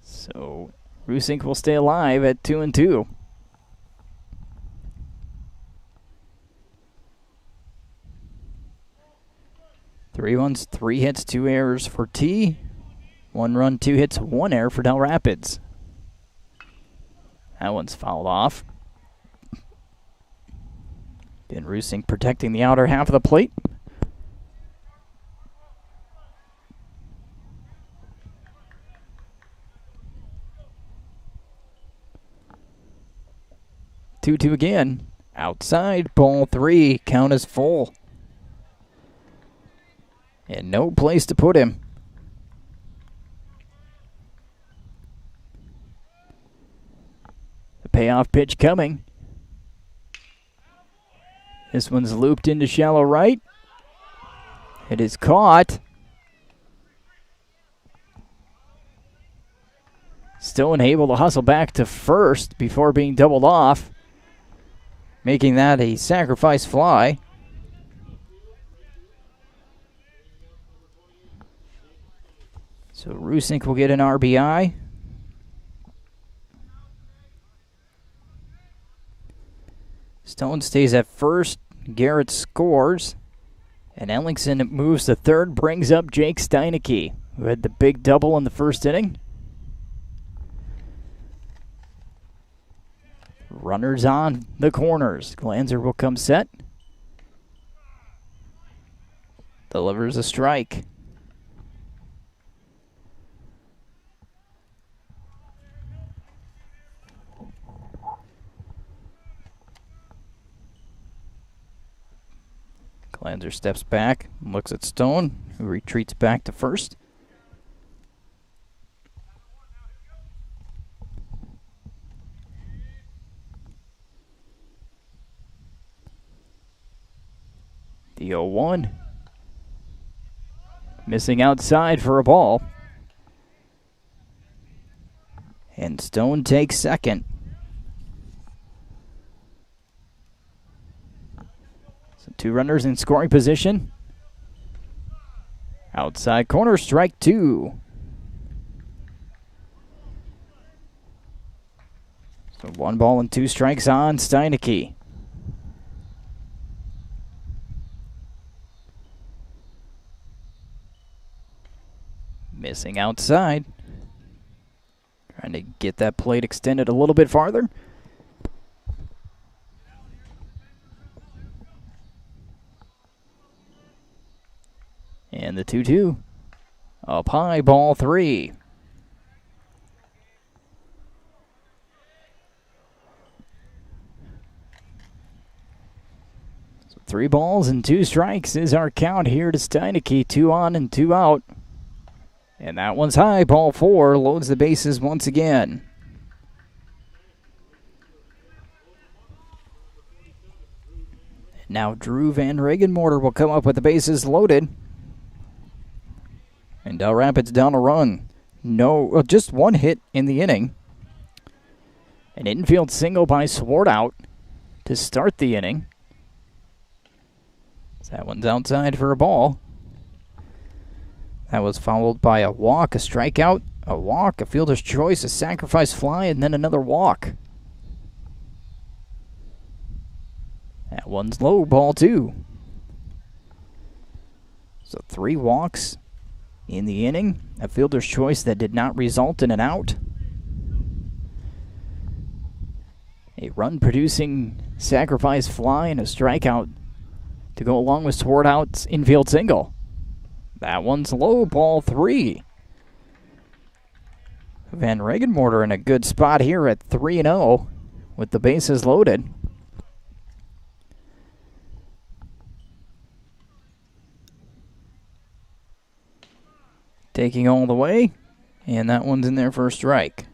So Rusink will stay alive at 2-2. Three runs, 3 hits, 2 errors for T. 1 run, 2 hits, 1 error for Dell Rapids. That one's fouled off. Again, Rusink protecting the outer half of the plate. Two again. Outside, ball 3. Count is full. And no place to put him. The payoff pitch coming. This one's looped into shallow right. It is caught. Stone able to hustle back to first before being doubled off, making that a sacrifice fly. So Rusink will get an RBI. Stone stays at first. Garrett scores. And Ellingson moves to third, brings up Jake Steineke, who had the big double in the first inning. Runners on the corners. Glanzer will come set. Delivers a strike. Glanzer steps back, looks at Stone, who retreats back to first. The 0-1. Missing outside for a ball. And Stone takes second. So 2 runners in scoring position. Outside corner, strike 2. So 1 ball and 2 strikes on Steineke. Missing outside. Trying to get that plate extended a little bit farther. And the 2-2. Up high, ball 3. So 3 balls and 2 strikes is our count here to Steineke. 2 on and 2 out. And that one's high, ball 4, loads the bases once again. Now Drew Van Regenmorter will come up with the bases loaded. And Dell Rapids down a run. Just 1 hit in the inning. An infield single by Swartout to start the inning. So that one's outside for a ball. That was followed by a walk, a strikeout, a walk, a fielder's choice, a sacrifice fly, and then another walk. That one's low, ball 2. So 3 walks in the inning. A fielder's choice that did not result in an out. A run-producing sacrifice fly and a strikeout to go along with Swarthout's infield single. That one's low, ball 3. Van Regenmorter in a good spot here at 3-0 with the bases loaded. Taking all the way, and that one's in there for a strike.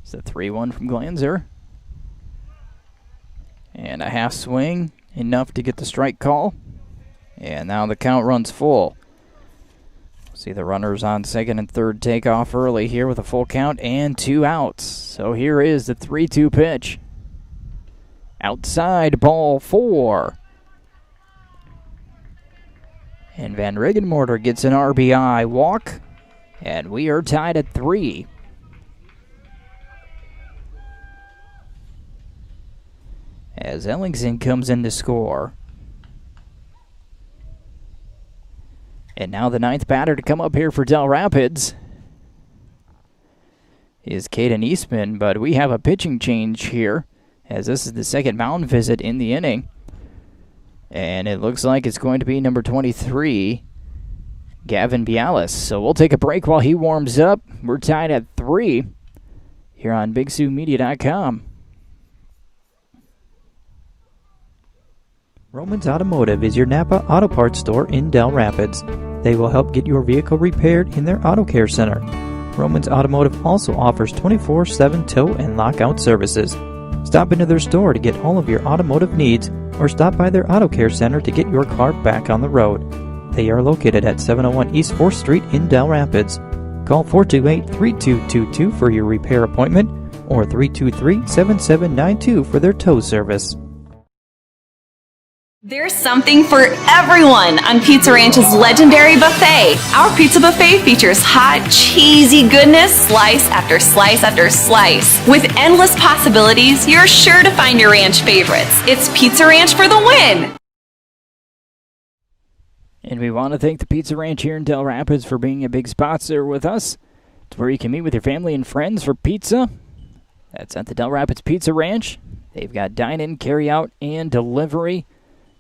It's a 3-1 from Glanzer. And a half swing, enough to get the strike call. And now the count runs full. See the runners on second and third take off early here with a full count and 2 outs. So here is the 3-2 pitch. Outside, ball 4. And Van Regenmorter gets an RBI walk. And we are tied at 3. As Ellingson comes in to score. And now the 9th batter to come up here for Dell Rapids is Caden Eastman, but we have a pitching change here, as this is the second mound visit in the inning. And it looks like it's going to be number 23, Gavin Bialis. So we'll take a break while he warms up. We're tied at 3 here on BigSouMedia.com. Romans Automotive is your Napa Auto Parts store in Dell Rapids. They will help get your vehicle repaired in their Auto Care Center. Romans Automotive also offers 24/7 tow and lockout services. Stop into their store to get all of your automotive needs, or stop by their Auto Care Center to get your car back on the road. They are located at 701 East 4th Street in Dell Rapids. Call 428-3222 for your repair appointment, or 323-7792 for their tow service. There's something for everyone on Pizza Ranch's legendary buffet. Our pizza buffet features hot, cheesy goodness, slice after slice after slice. With endless possibilities, you're sure to find your ranch favorites. It's Pizza Ranch for the win! And we want to thank the Pizza Ranch here in Dell Rapids for being a big sponsor with us. It's where you can meet with your family and friends for pizza. That's at the Dell Rapids Pizza Ranch. They've got dine-in, carry-out, and delivery.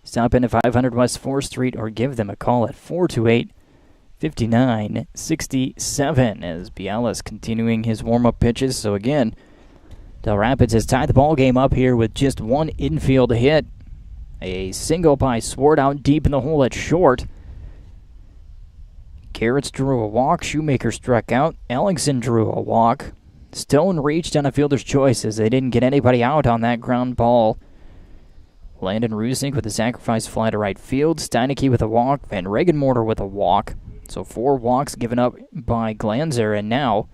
Stop in at 500 West 4th Street or give them a call at 428-5967 as Bialis continuing his warm-up pitches. So again, Dell Rapids has tied the ball game up here with just one infield hit. A single by Swartout deep in the hole at short. Garrett's drew a walk. Shoemaker struck out. Ellingson drew a walk. Stone reached on a fielder's choice as they didn't get anybody out on that ground ball. Landon Rusink with a sacrifice fly to right field. Steineke with a walk. Van Regenmorter with a walk. So 4 walks given up by Glanzer. And now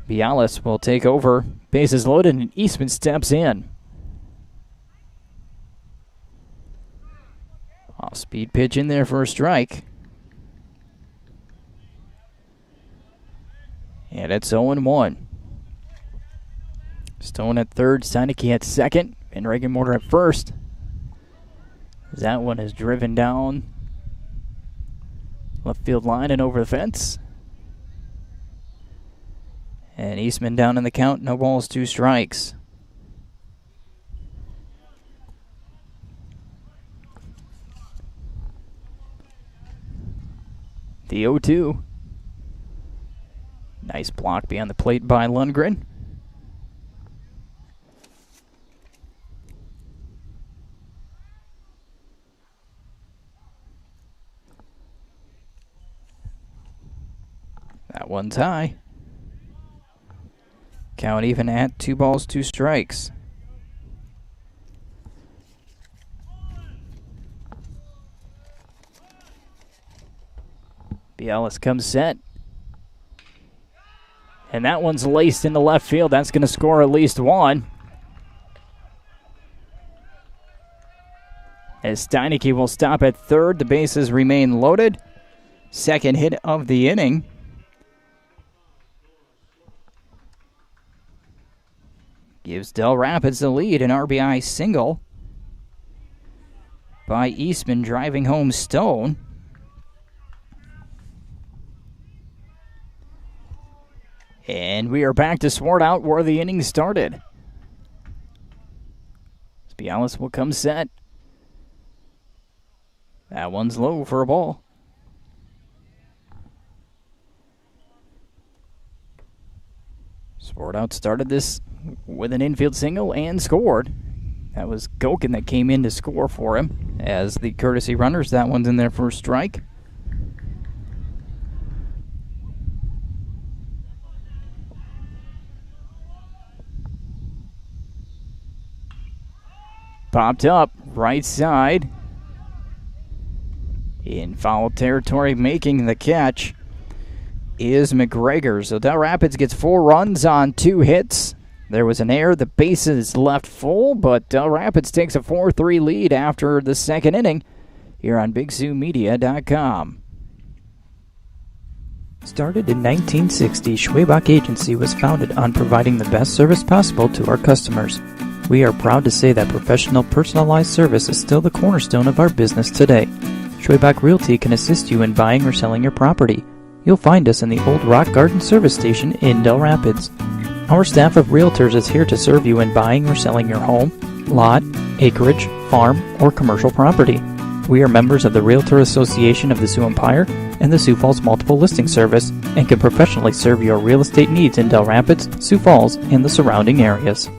Bialis will take over. Bases loaded and Eastman steps in. Off-speed pitch in there for a strike. And it's 0-1. Stone at third. Steineke at second. And Regenmorter at first. That one is driven down left field line and over the fence. And Eastman down in the count. No balls, 2 strikes. The 0-2. Nice block beyond the plate by Lundgren. That one's high. Count even at 2 balls, 2 strikes. Bialis comes set. And that one's laced into left field. That's going to score at least 1. As Steineke will stop at third, the bases remain loaded. Second hit of the inning. gives Dell Rapids the lead. An RBI single by Eastman driving home Stone. And we are back to Swart out where the inning started. Bialis will come set. That one's low for a ball. Swart out started this with an infield single and scored. That was Gokin that came in to score for him as the courtesy runners. That one's in there for a strike. Popped up, right side. In foul territory, making the catch is McGregor. So Dell Rapids gets 4 runs on 2 hits. There was an error. The bases left full, but Dell Rapids takes a 4-3 lead after the second inning here on BigZooMedia.com. Started in 1960, Schwabach Agency was founded on providing the best service possible to our customers. We are proud to say that professional, personalized service is still the cornerstone of our business today. Schwabach Realty can assist you in buying or selling your property. You'll find us in the Old Rock Garden Service Station in Dell Rapids. Our staff of realtors is here to serve you in buying or selling your home, lot, acreage, farm, or commercial property. We are members of the Realtor Association of the Sioux Empire and the Sioux Falls Multiple Listing Service and can professionally serve your real estate needs in Dell Rapids, Sioux Falls, and the surrounding areas.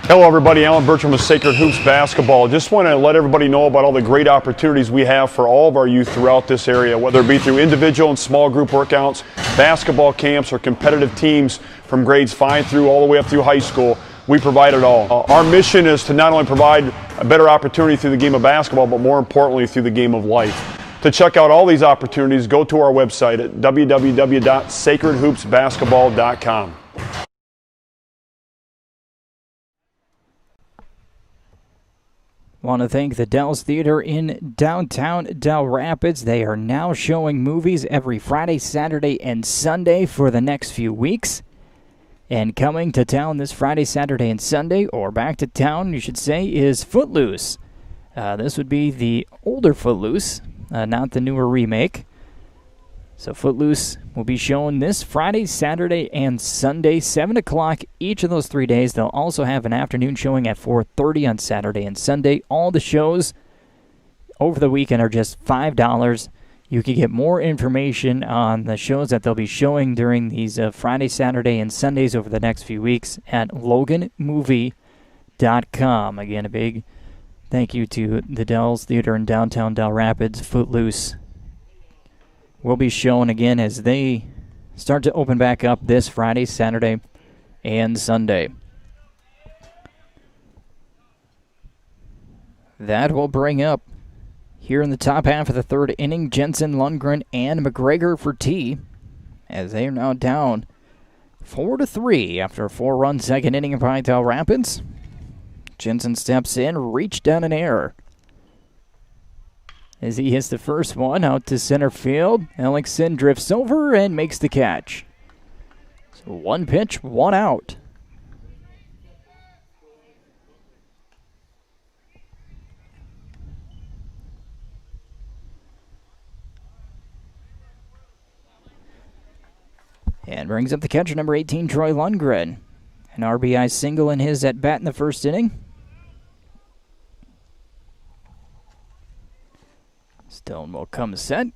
Hello everybody, Alan Bertram with Sacred Hoops Basketball. Just want to let everybody know about all the great opportunities we have for all of our youth throughout this area, whether it be through individual and small group workouts, basketball camps, or competitive teams from grades 5 through all the way up through high school. We provide it all. Our mission is to not only provide a better opportunity through the game of basketball, but more importantly through the game of life. To check out all these opportunities, go to our website at www.sacredhoopsbasketball.com. Want to thank the Dell's Theater in downtown Dell Rapids. They are now showing movies every Friday, Saturday, and Sunday for the next few weeks. And coming to town this Friday, Saturday, and Sunday, or back to town, you should say, is Footloose. This would be the older Footloose, not the newer remake. So Footloose will be shown this Friday, Saturday, and Sunday, 7 o'clock each of those 3 days. They'll also have an afternoon showing at 4:30 on Saturday and Sunday. All the shows over the weekend are just $5. You can get more information on the shows that they'll be showing during these Friday, Saturday, and Sundays over the next few weeks at loganmovie.com. Again, a big thank you to the Dell's Theater in downtown Dell Rapids. Footloose will be shown again as they start to open back up this Friday, Saturday, and Sunday. That will bring up, here in the top half of the third inning, Jensen, Lundgren, and McGregor for tea, as they are now down 4-3 after a 4-run second inning by Dell Rapids. Jensen steps in, reached down an error as he hits the first one out to center field. Ellickson drifts over and makes the catch. So 1 pitch, 1 out. And brings up the catcher, number 18, Troy Lundgren. An RBI single in his at-bat in the first inning. Stone will come set.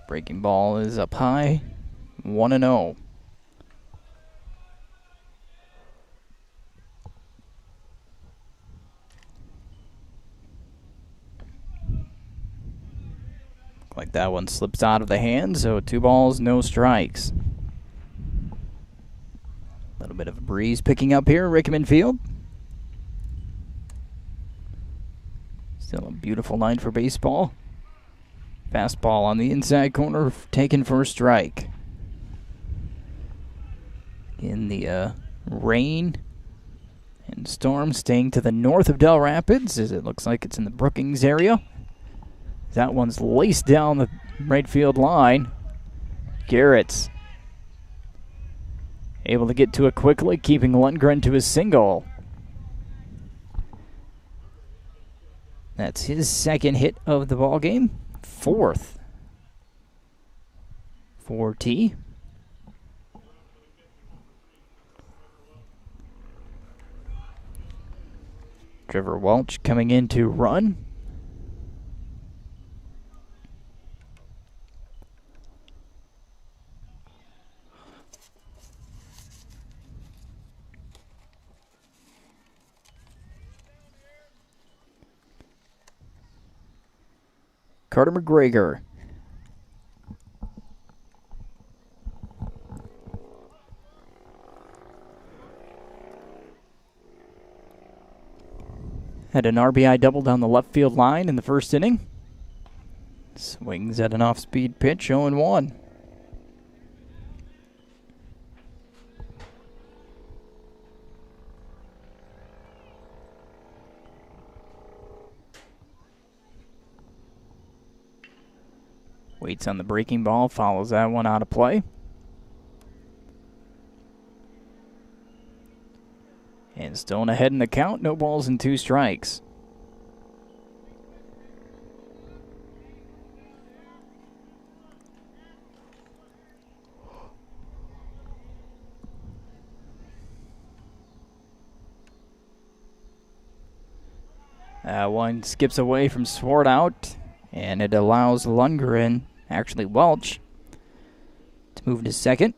Breaking ball is up high. 1-0. Like that one slips out of the hand, so 2 balls, no strikes. A little bit of a breeze picking up here at Rickman Field. Still a beautiful night for baseball. Fastball on the inside corner, taken for a strike. In the rain and storm, staying to the north of Dell Rapids, as it looks like it's in the Brookings area. That one's laced down the right field line. Garrett's able to get to it quickly, keeping Lundgren to his single. That's his second hit of the ball game, fourth for T. Trevor Welch coming in to run. Carter McGregor. Had an RBI double down the left field line in the first inning. Swings at an off-speed pitch, 0-1. Waits on the breaking ball, follows that one out of play. And Stone ahead in the count, no balls and 2 strikes. That one skips away from Swart out, and it allows Lundgren, actually Welch, to move to second.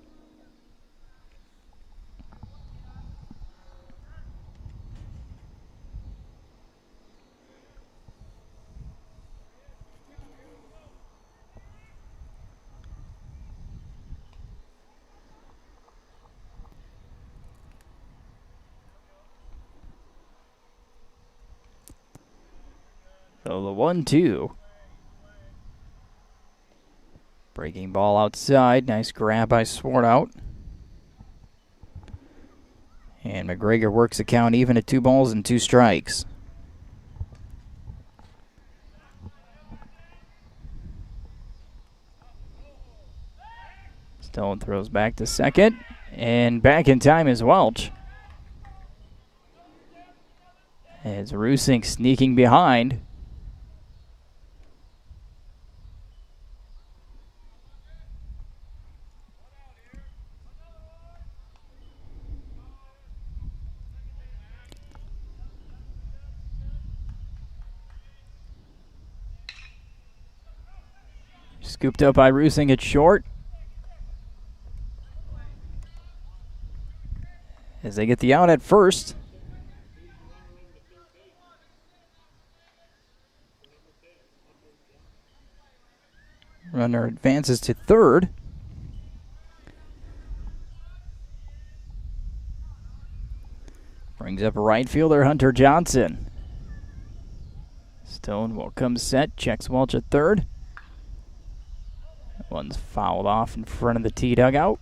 So the 1-2. Breaking ball outside. Nice grab by Swart out. And McGregor works the count even at 2 balls and 2 strikes. Stone throws back to second. And back in time is Welch. As Rusink sneaking behind. Scooped up by Rusing at short. As they get the out at first. Runner advances to third. Brings up right fielder Hunter Johnson. Stone will come set, checks Welch at third. One's fouled off in front of the T dugout.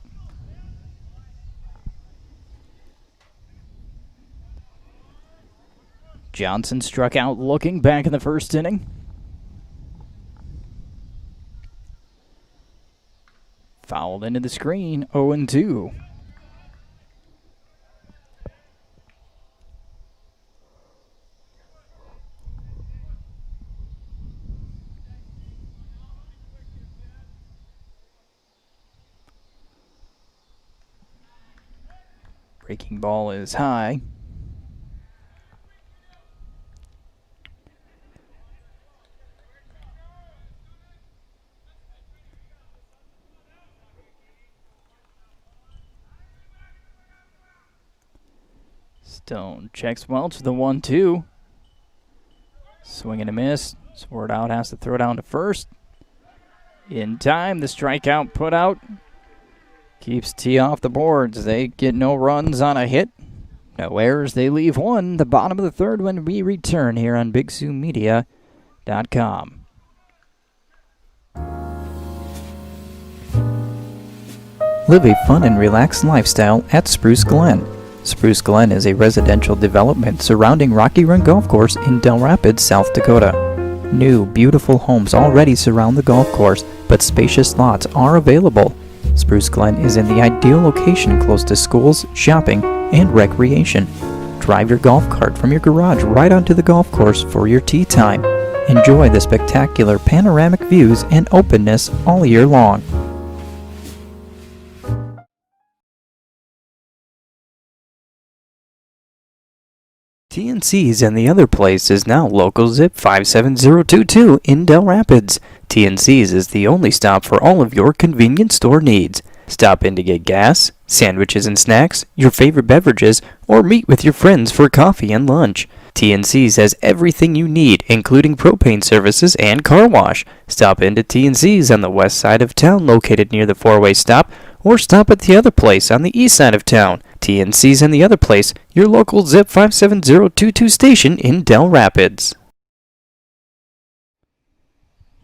Johnson struck out looking back in the first inning. Fouled into the screen, 0-2. Breaking ball is high. Stone checks Welch for the 1-2. Swing and a miss. Sword out, has to throw down to first. In time, the strikeout put out. Keeps T off the boards. They get no runs on a hit. No errors. They leave one. The bottom of the third when we return here on BigSouMedia.com. Live a fun and relaxed lifestyle at Spruce Glen. Spruce Glen is a residential development surrounding Rocky Run Golf Course in Dell Rapids, South Dakota. New, beautiful homes already surround the golf course, but spacious lots are available. Spruce Glen is in the ideal location close to schools, shopping, and recreation. Drive your golf cart from your garage right onto the golf course for your tee time. Enjoy the spectacular panoramic views and openness all year long. TNC's and the Other Place is now local zip 57022 in Dell Rapids. TNC's is the only stop for all of your convenience store needs. Stop in to get gas, sandwiches and snacks, your favorite beverages, or meet with your friends for coffee and lunch. TNC's has everything you need, including propane services and car wash. Stop into TNC's on the west side of town, located near the four-way stop, or stop at the Other Place on the east side of town. TNC's and the Other Place, your local zip 57022 station in Dell Rapids.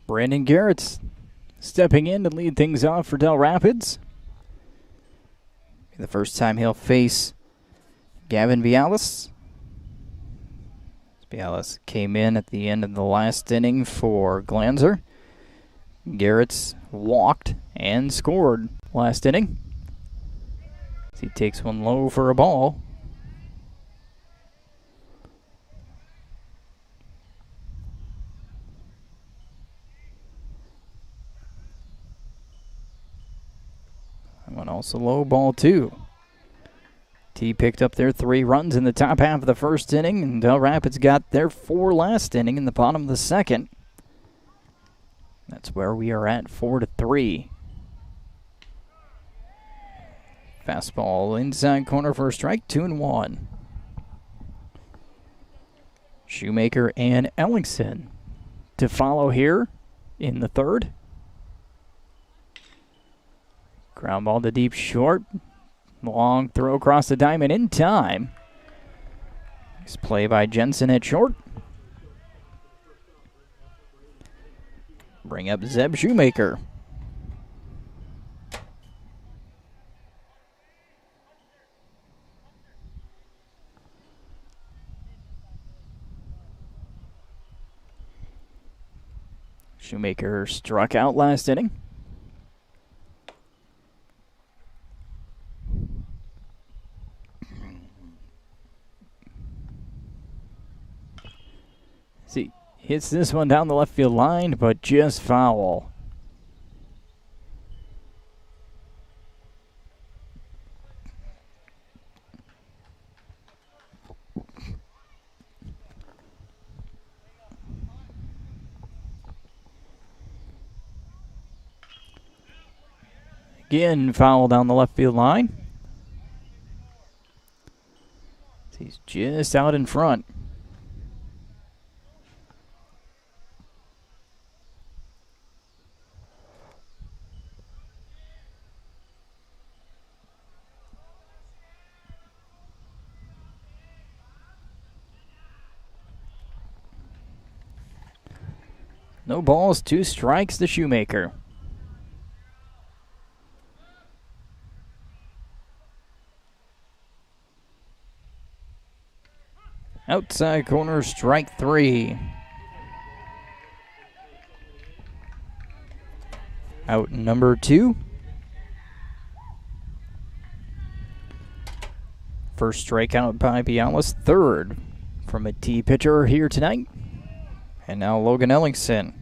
Brandon Garrett's stepping in to lead things off for Dell Rapids. The first time he'll face Gavin Vialis. Vialis came in at the end of the last inning for Glanzer. Garrett's walked and scored last inning. He takes one low for a ball. That one also low, ball 2. T picked up their 3 runs in the top half of the first inning, and Dell Rapids got their 4 last inning in the bottom of the second. That's where we are at, 4-3. Fastball inside corner for a strike, 2-1. Shoemaker and Ellingson to follow here in the third. Ground ball to deep short. Long throw across the diamond in time. Nice play by Jensen at short. Bring up Zeb Shoemaker. Shoemaker struck out last inning. See, hits this one down the left field line, but just foul. Again, foul down the left field line. He's just out in front. No balls, 2 strikes to Shoemaker. Outside corner, strike 3. Out number 2. First strikeout by Bialis, 3rd from a T pitcher here tonight. And now Logan Ellingson.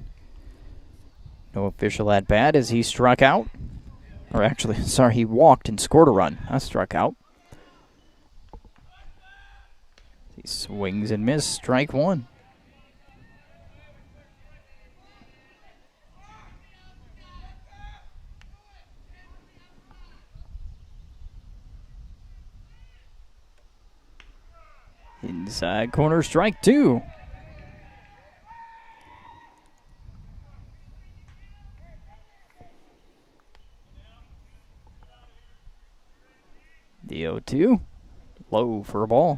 No official at bat as he struck out. Or actually, sorry, he walked and scored a run. I struck out. He swings and misses, strike 1. Inside corner, strike 2. The 0-2, low for a ball.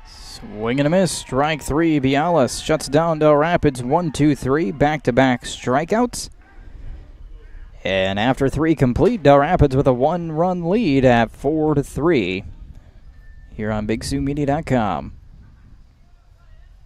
Swing and a miss, strike 3. Bialis shuts down Dell Rapids 1-2-3, back-to-back strikeouts. And after 3 complete, Dell Rapids with a 1-run lead at 4-3 here on BigSouMedia.com.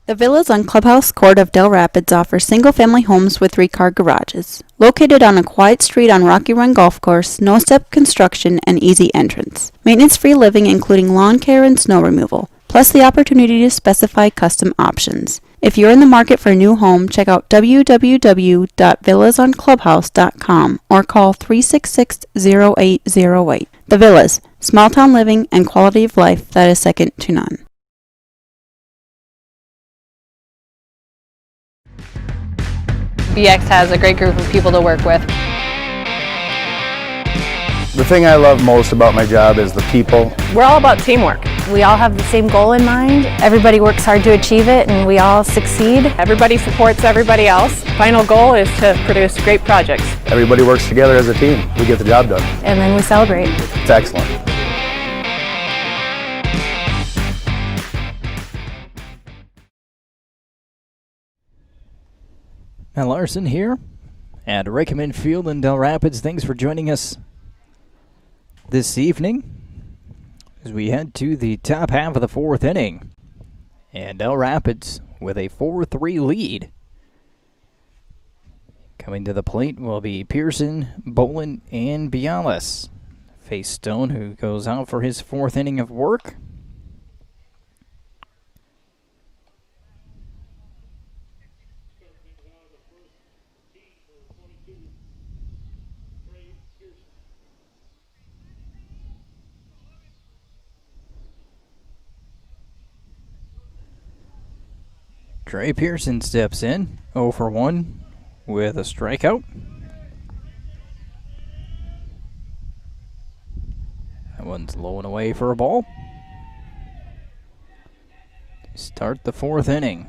The villas on Clubhouse Court of Dell Rapids offer single-family homes with 3-car garages. Located on a quiet street on Rocky Run Golf Course, no-step construction, and easy entrance. Maintenance-free living including lawn care and snow removal, plus the opportunity to specify custom options. If you're in the market for a new home, check out www.villasonclubhouse.com or call 366-0808. The Villas, small-town living and quality of life that is second to none. BX has a great group of people to work with. The thing I love most about my job is the people. We're all about teamwork. We all have the same goal in mind. Everybody works hard to achieve it, and we all succeed. Everybody supports everybody else. Final goal is to produce great projects. Everybody works together as a team. We get the job done. And then we celebrate. It's excellent. Matt Larson here at Rickman Field in Dell Rapids. Thanks for joining us this evening as we head to the top half of the 4th inning. And Dell Rapids with a 4-3 lead. Coming to the plate will be Pearson, Bolin, and Bialis. Face Stone, who goes out for his 4th inning of work. Trey Pearson steps in, 0 for 1 with a strikeout. That one's low and away for a ball. Start the 4th inning.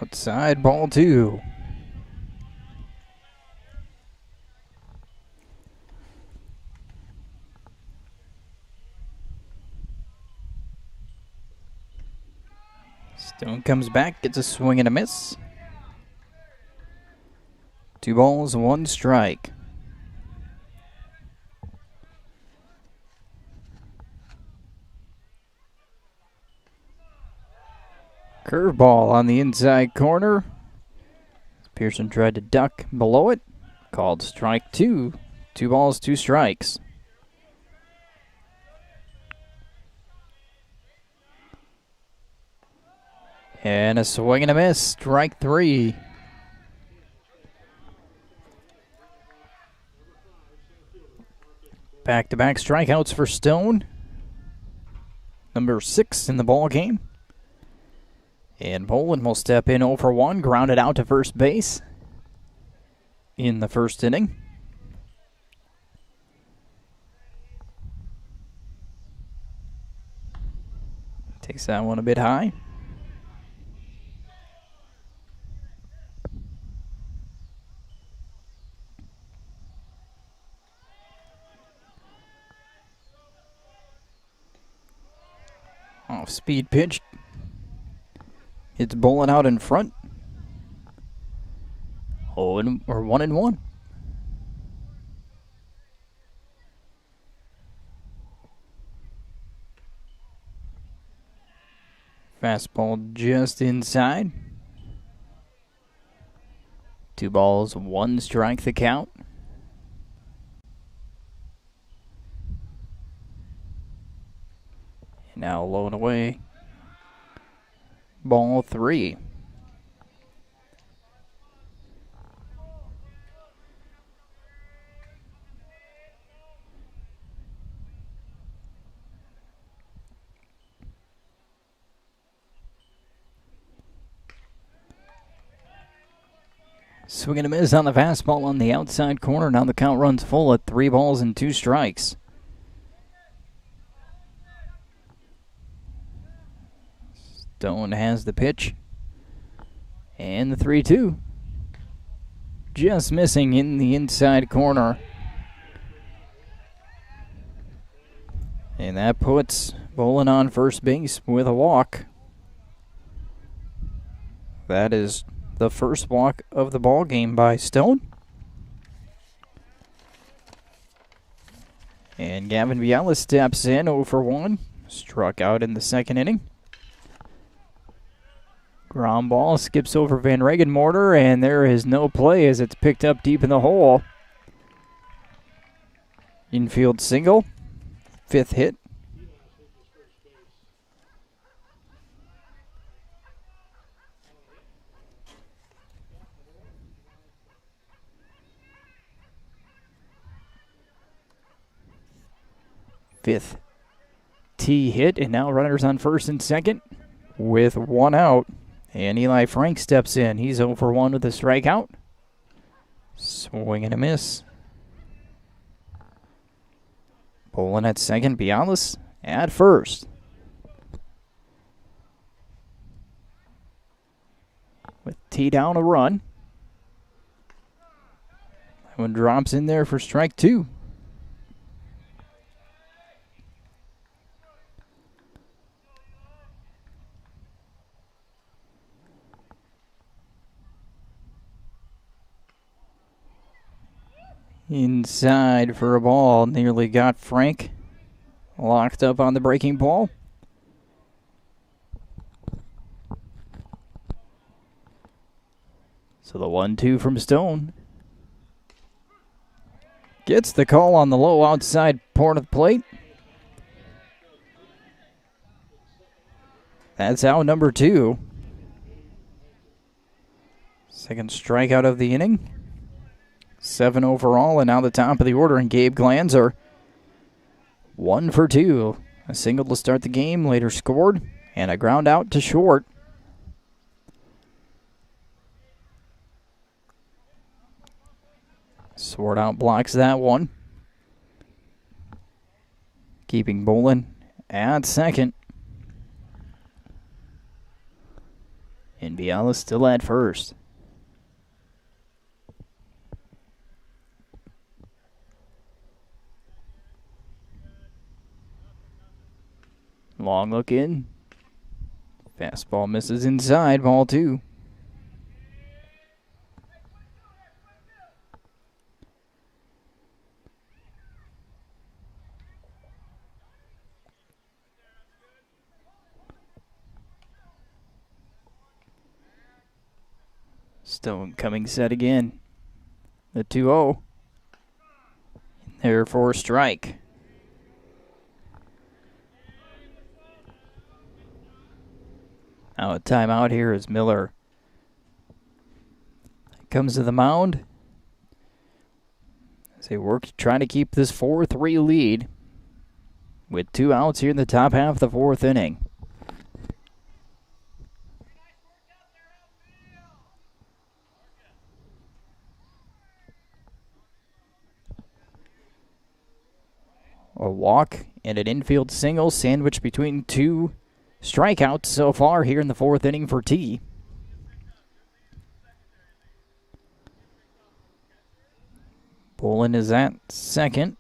Outside, ball 2. Stone comes back, gets a swing and a miss. 2 balls, 1 strike. Curveball on the inside corner. Pearson tried to duck below it. Called strike 2. 2 balls, 2 strikes. And a swing and a miss, strike 3. Back-to-back strikeouts for Stone. Number 6 in the ball game. And Bolin will step in 0 for 1, grounded out to first base in the 1st inning. Takes that one a bit high. Off-speed pitch. It's Bolin out in front. 1-1. Fastball just inside. 2 balls, 1 strike the count. Now low and away. Ball 3. Swing and a miss on the fastball on the outside corner. Now the count runs full at 3 balls and 2 strikes. Stone has the pitch. And the 3-2. Just missing in the inside corner. And that puts Bolin on first base with a walk. That is the first walk of the ball game by Stone. And Gavin Bialas steps in 0 for 1. Struck out in the second inning. Ground ball skips over Van Regenmorter, and there is no play as it's picked up deep in the hole. Infield single. 5th hit. Fifth tee hit, and now runners on first and second with 1 out. And Eli Frank steps in. He's 0 for 1 with a strikeout. Swing and a miss. Bolin at second, Bialas at first. With T down, a run. That one drops in there for strike 2. Inside for a ball. Nearly got Frank locked up on the breaking ball. So the 1-2 from Stone. Gets the call on the low outside part of the plate. That's out number 2. Second strikeout of the inning. 7 overall, and now the top of the order, and Gabe Glanzer 1 for 2. A single to start the game, later scored, and a ground out to short. Sword out blocks that one. Keeping Bolin at second. And Bialas still at first. Long look in. Fastball misses inside, ball 2. Stone coming set again. The 2-0. There for a strike. Now a timeout here as Miller comes to the mound as they work trying to keep this 4-3 lead with 2 outs here in the top half of the 4th inning. A walk and an infield single sandwiched between 2 strikeouts so far here in the 4th inning for T. Bolin is at second.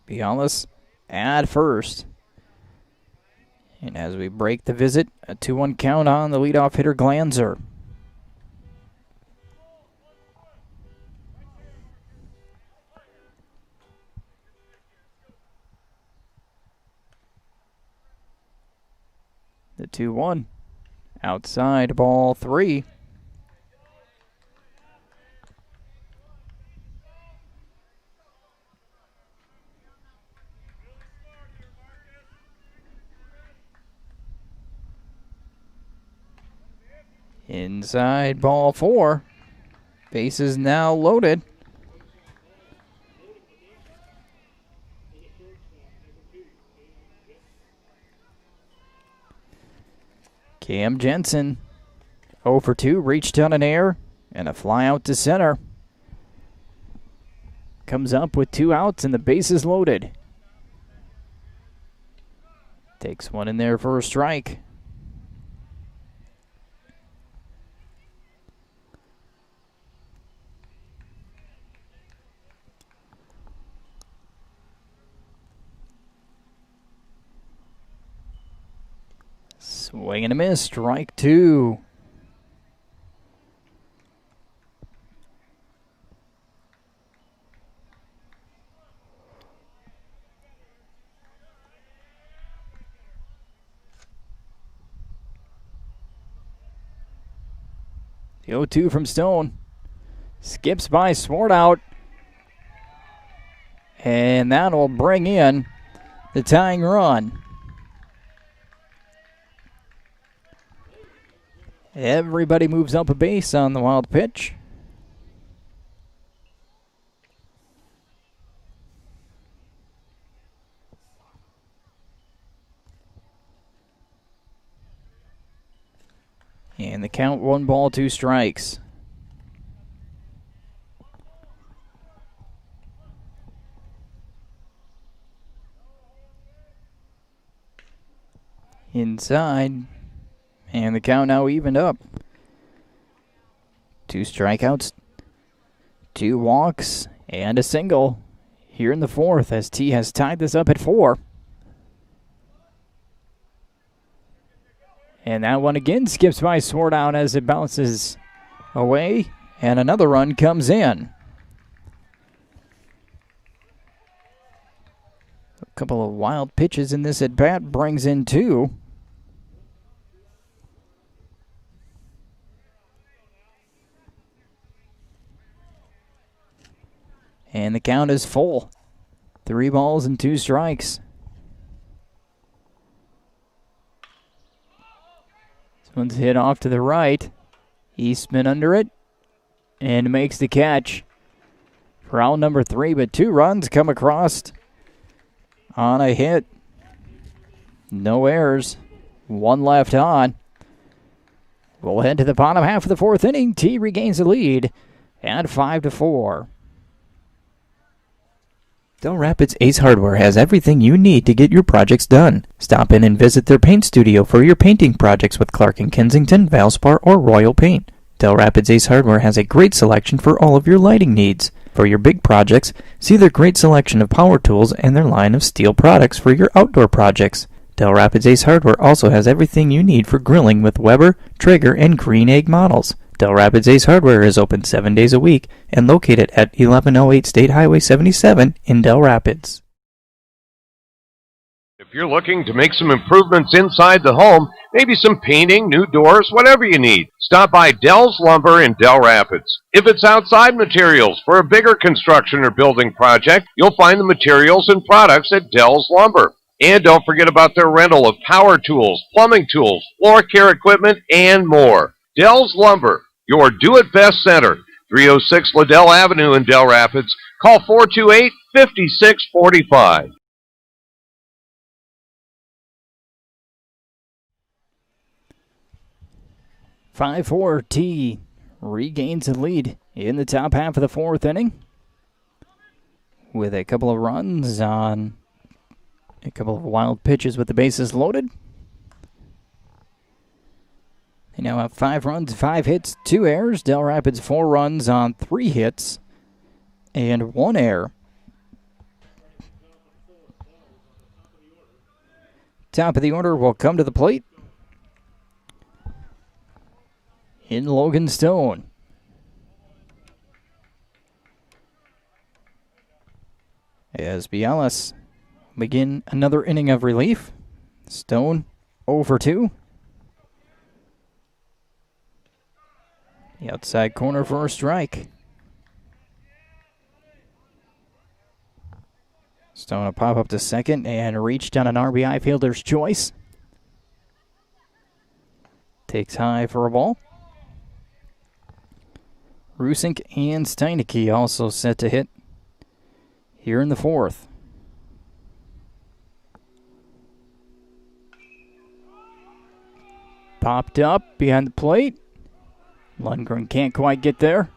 Bialas at first. And as we break the visit, a 2-1 count on the leadoff hitter Glanzer. The 2-1. Outside, ball 3. Inside, ball 4. Bases now loaded. Cam Jensen, 0 for 2, reached on an air, and a fly out to center. Comes up with 2 outs and the bases loaded. Takes one in there for a strike. Swing and a miss, strike two. The 0-2 from Stone. Skips by Swartout. And that'll bring in the tying run. Everybody moves up a base on the wild pitch. And the count, 1 ball, 2 strikes. Inside. And the count now evened up. 2 strikeouts, 2 walks, and a single here in the 4th as T has tied this up at 4. And that one again skips by Swartout as it bounces away, and another run comes in. A couple of wild pitches in this at-bat brings in 2. And the count is full. 3 balls and 2 strikes. This one's hit off to the right. Eastman under it and makes the catch for out number 3, but 2 runs come across on a hit. No errors. 1 left on. We'll head to the bottom half of the 4th inning. T regains the lead at 5-4. Dell Rapids Ace Hardware has everything you need to get your projects done. Stop in and visit their paint studio for your painting projects with Clark & Kensington, Valspar, or Royal Paint. Dell Rapids Ace Hardware has a great selection for all of your lighting needs. For your big projects, see their great selection of power tools and their line of steel products for your outdoor projects. Dell Rapids Ace Hardware also has everything you need for grilling with Weber, Traeger, and Green Egg models. Dell Rapids Ace Hardware is open 7 days a week and located at 1108 State Highway 77 in Dell Rapids. If you're looking to make some improvements inside the home, maybe some painting, new doors, whatever you need, stop by Dell's Lumber in Dell Rapids. If it's outside materials for a bigger construction or building project, you'll find the materials and products at Dell's Lumber. And don't forget about their rental of power tools, plumbing tools, floor care equipment, and more. Dell's Lumber, your do-it-best center, 306 Liddell Avenue in Dell Rapids. Call 428-5645. T regains the lead in the top half of the 4th inning with a couple of runs on a couple of wild pitches with the bases loaded. They now have 5 runs, 5 hits, 2 errors. Dell Rapids 4 runs on 3 hits and 1 error. Top of the order will come to the plate in Logan Stone. As Bialas begin another inning of relief. Stone 0-2. The outside corner for a strike. Stone will pop up to second and reach down an RBI fielder's choice. Takes high for a ball. Rusink and Steineke also set to hit here in the 4th. Popped up behind the plate. Lundgren can't quite get there.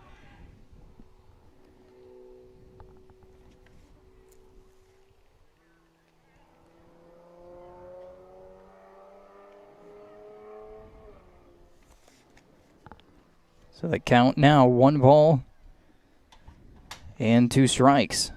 So the count now 1 ball and 2 strikes.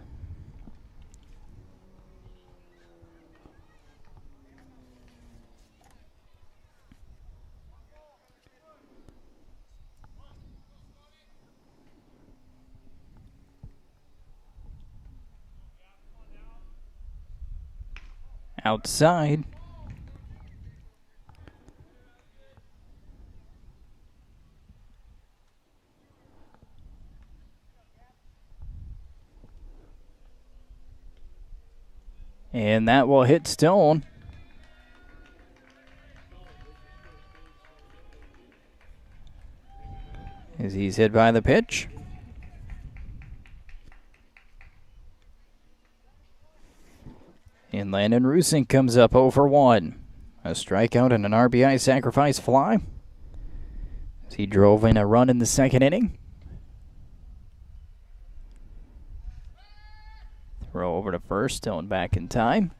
outside. And that will hit Stone. As he's hit by the pitch. And Landon Rusink comes up 0 for 1. A strikeout and an RBI sacrifice fly. As he drove in a run in the second inning. Throw over to first, Stone back in time.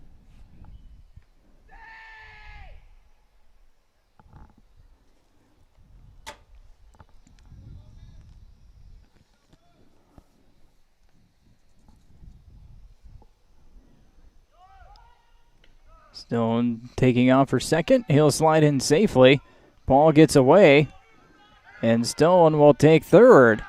Stone taking off for second. He'll slide in safely. Ball gets away. And Stone will take third.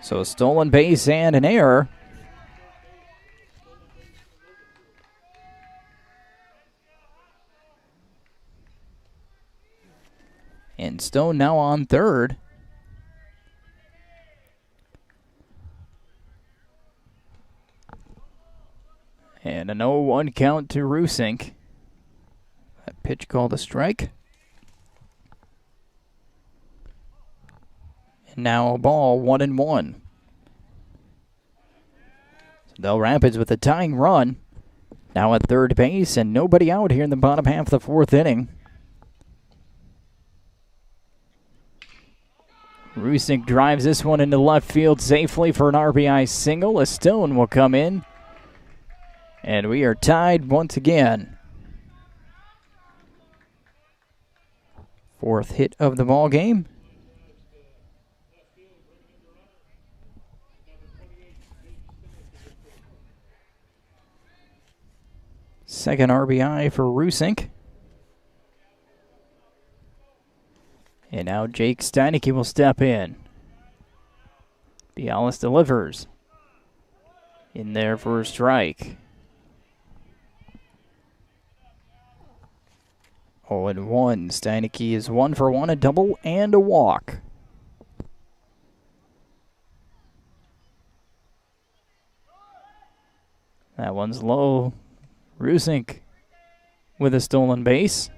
So a stolen base and an error. And Stone now on third. And an 0-1 count to Rusink. That pitch called a strike. And now a ball, 1-1. So Dell Rapids with a tying run. Now at third base and nobody out here in the bottom half of the fourth inning. Rusink drives this one into left field safely for an RBI single. A Stone will come in. And we are tied once again. Fourth hit of the ball game. Second RBI for Rusink. And now Jake Steinecke will step in. Bialis delivers. In there for a strike. 0-1. Steinecke is 1 for 1, a double and a walk. That one's low. Rusink with a stolen base.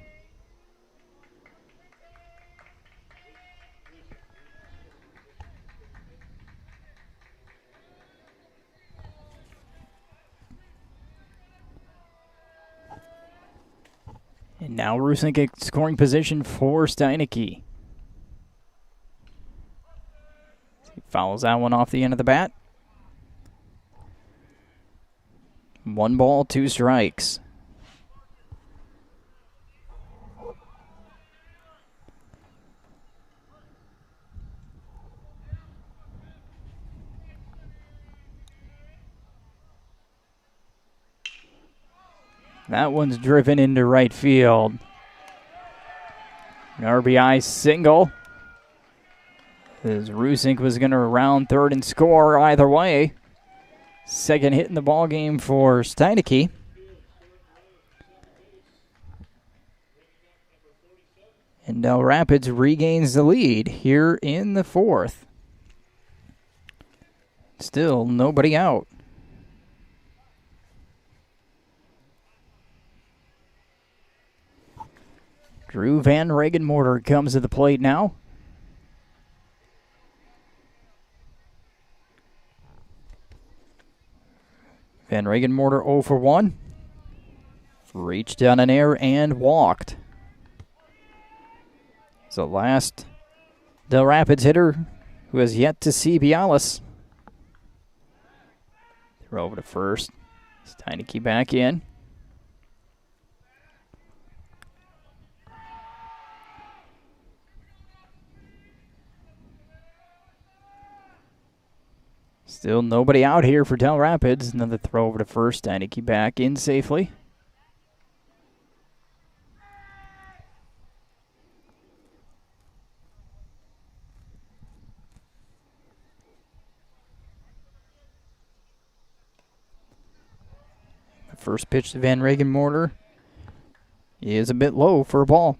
And now Rusink in scoring position for Steinecke. He fouls that one off the end of the bat. 1 ball, 2 strikes. That one's driven into right field. An RBI single. As Rusink was going to round third and score either way. Second hit in the ball game for Steinecke. And Dell Rapids regains the lead here in the fourth. Still nobody out. Drew Van Regenmorter comes to the plate now. Van Regenmorter 0 for 1. Reached on an air and walked. So last Dell Rapids hitter who has yet to see Bialis. Throw over to first. Steinecke back in. Still nobody out here for Dell Rapids. Another throw over to first. Steinecke back in safely. first pitch to Van Regenmorter is a bit low for a ball.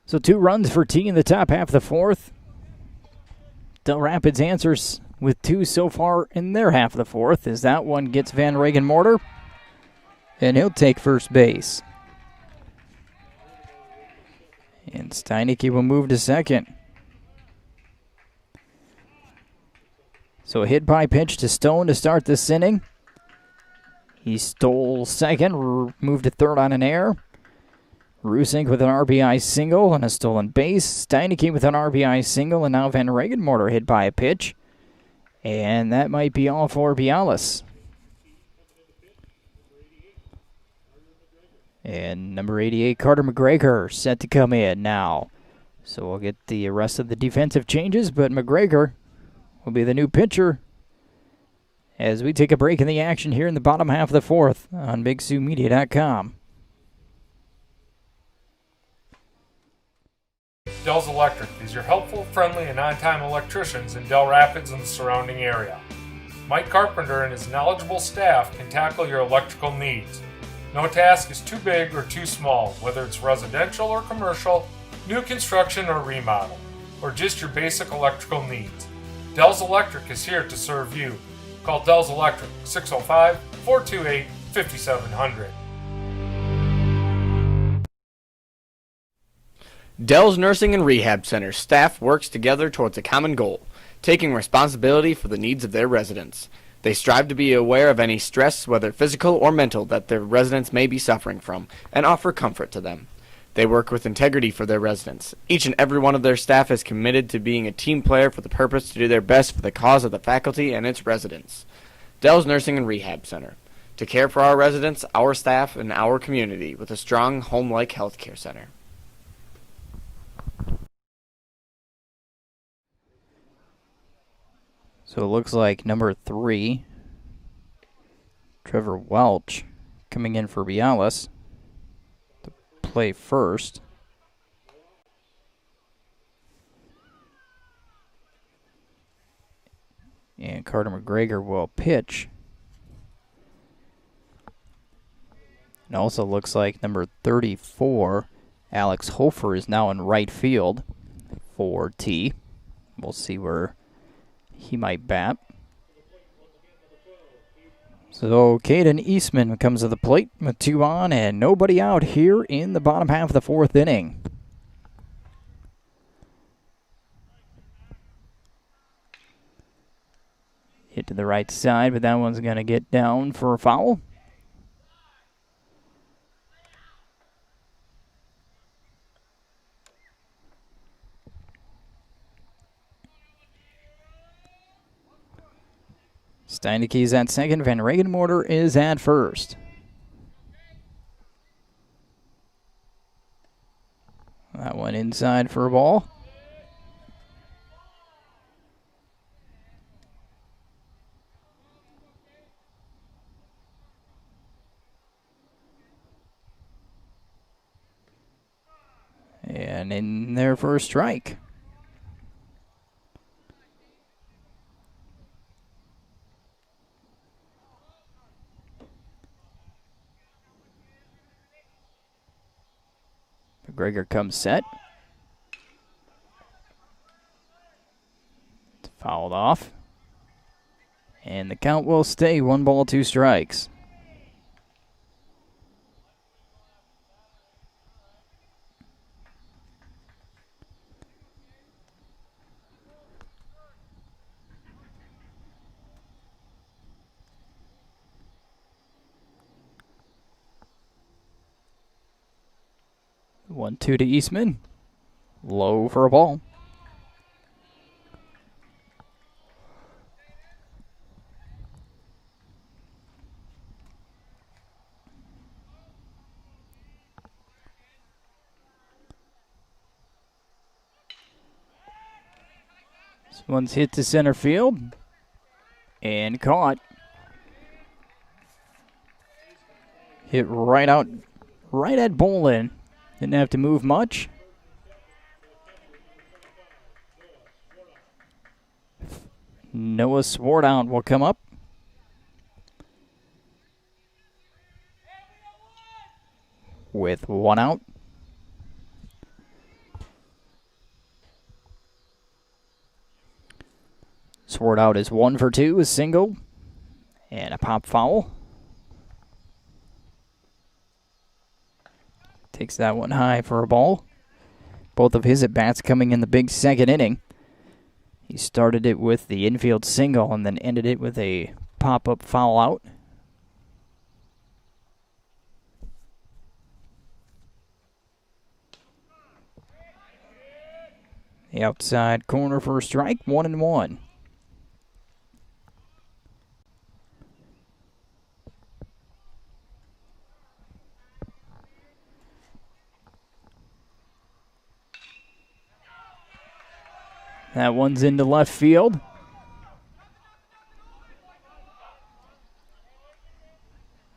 So 2 runs for Tea in the top half of the 4th. Dell Rapids answers with 2 so far in their half of the 4th, as that one gets Van Regenmorter, and he'll take first base. And Steinecke will move to second. So a hit by pitch to Stone to start this inning. He stole second, moved to third on an error. Rusink with an RBI single and a stolen base. Steinecke with an RBI single, and now Van Regenmorter hit by a pitch. And that might be all for Bialis. And number 88, Carter McGregor, set to come in now. So we'll get the rest of the defensive changes, but McGregor will be the new pitcher as we take a break in the action here in the bottom half of the 4th on BigSouMedia.com. Dell's Electric is your helpful, friendly, and on-time electricians in Dell Rapids and the surrounding area. Mike Carpenter and his knowledgeable staff can tackle your electrical needs. No task is too big or too small, whether it's residential or commercial, new construction or remodel, or just your basic electrical needs. Dell's Electric is here to serve you. Call Dell's Electric 605-428-5700. Dell's Nursing and Rehab Center staff works together towards a common goal, taking responsibility for the needs of their residents. They strive to be aware of any stress, whether physical or mental, that their residents may be suffering from, and offer comfort to them. They work with integrity for their residents. Each and every one of their staff is committed to being a team player for the purpose to do their best for the cause of the faculty and its residents. Dell's Nursing and Rehab Center, to care for our residents, our staff, and our community with a strong home-like healthcare center. So it looks like number 3, Trevor Welch, coming in for Bialis to play first. And Carter McGregor will pitch. It also looks like number 34, Alex Hofer, is now in right field for T. We'll see where he might bat. So Caden Eastman comes to the plate with 2 on and nobody out here in the bottom half of the 4th inning. Hit to the right side, but that one's going to get down for a foul. Steinecke's at second. Van Regenmorter is at first. That one inside for a ball. And in there for a strike. McGregor comes set. It's fouled off. And the count will stay 1 ball, 2 strikes. One, 2 to Eastman. Low for a ball. This one's hit to center field and caught. Hit right out, right at Bolin. Didn't have to move much. Noah Swartout will come up. with 1 out. Sword out is 1 for 2, a single, and a pop foul. Takes that one high for a ball. Both of his at-bats coming in the big second inning. He started it with the infield single and then ended it with a pop-up foul out. The outside corner for a strike, 1-1. That one's into left field.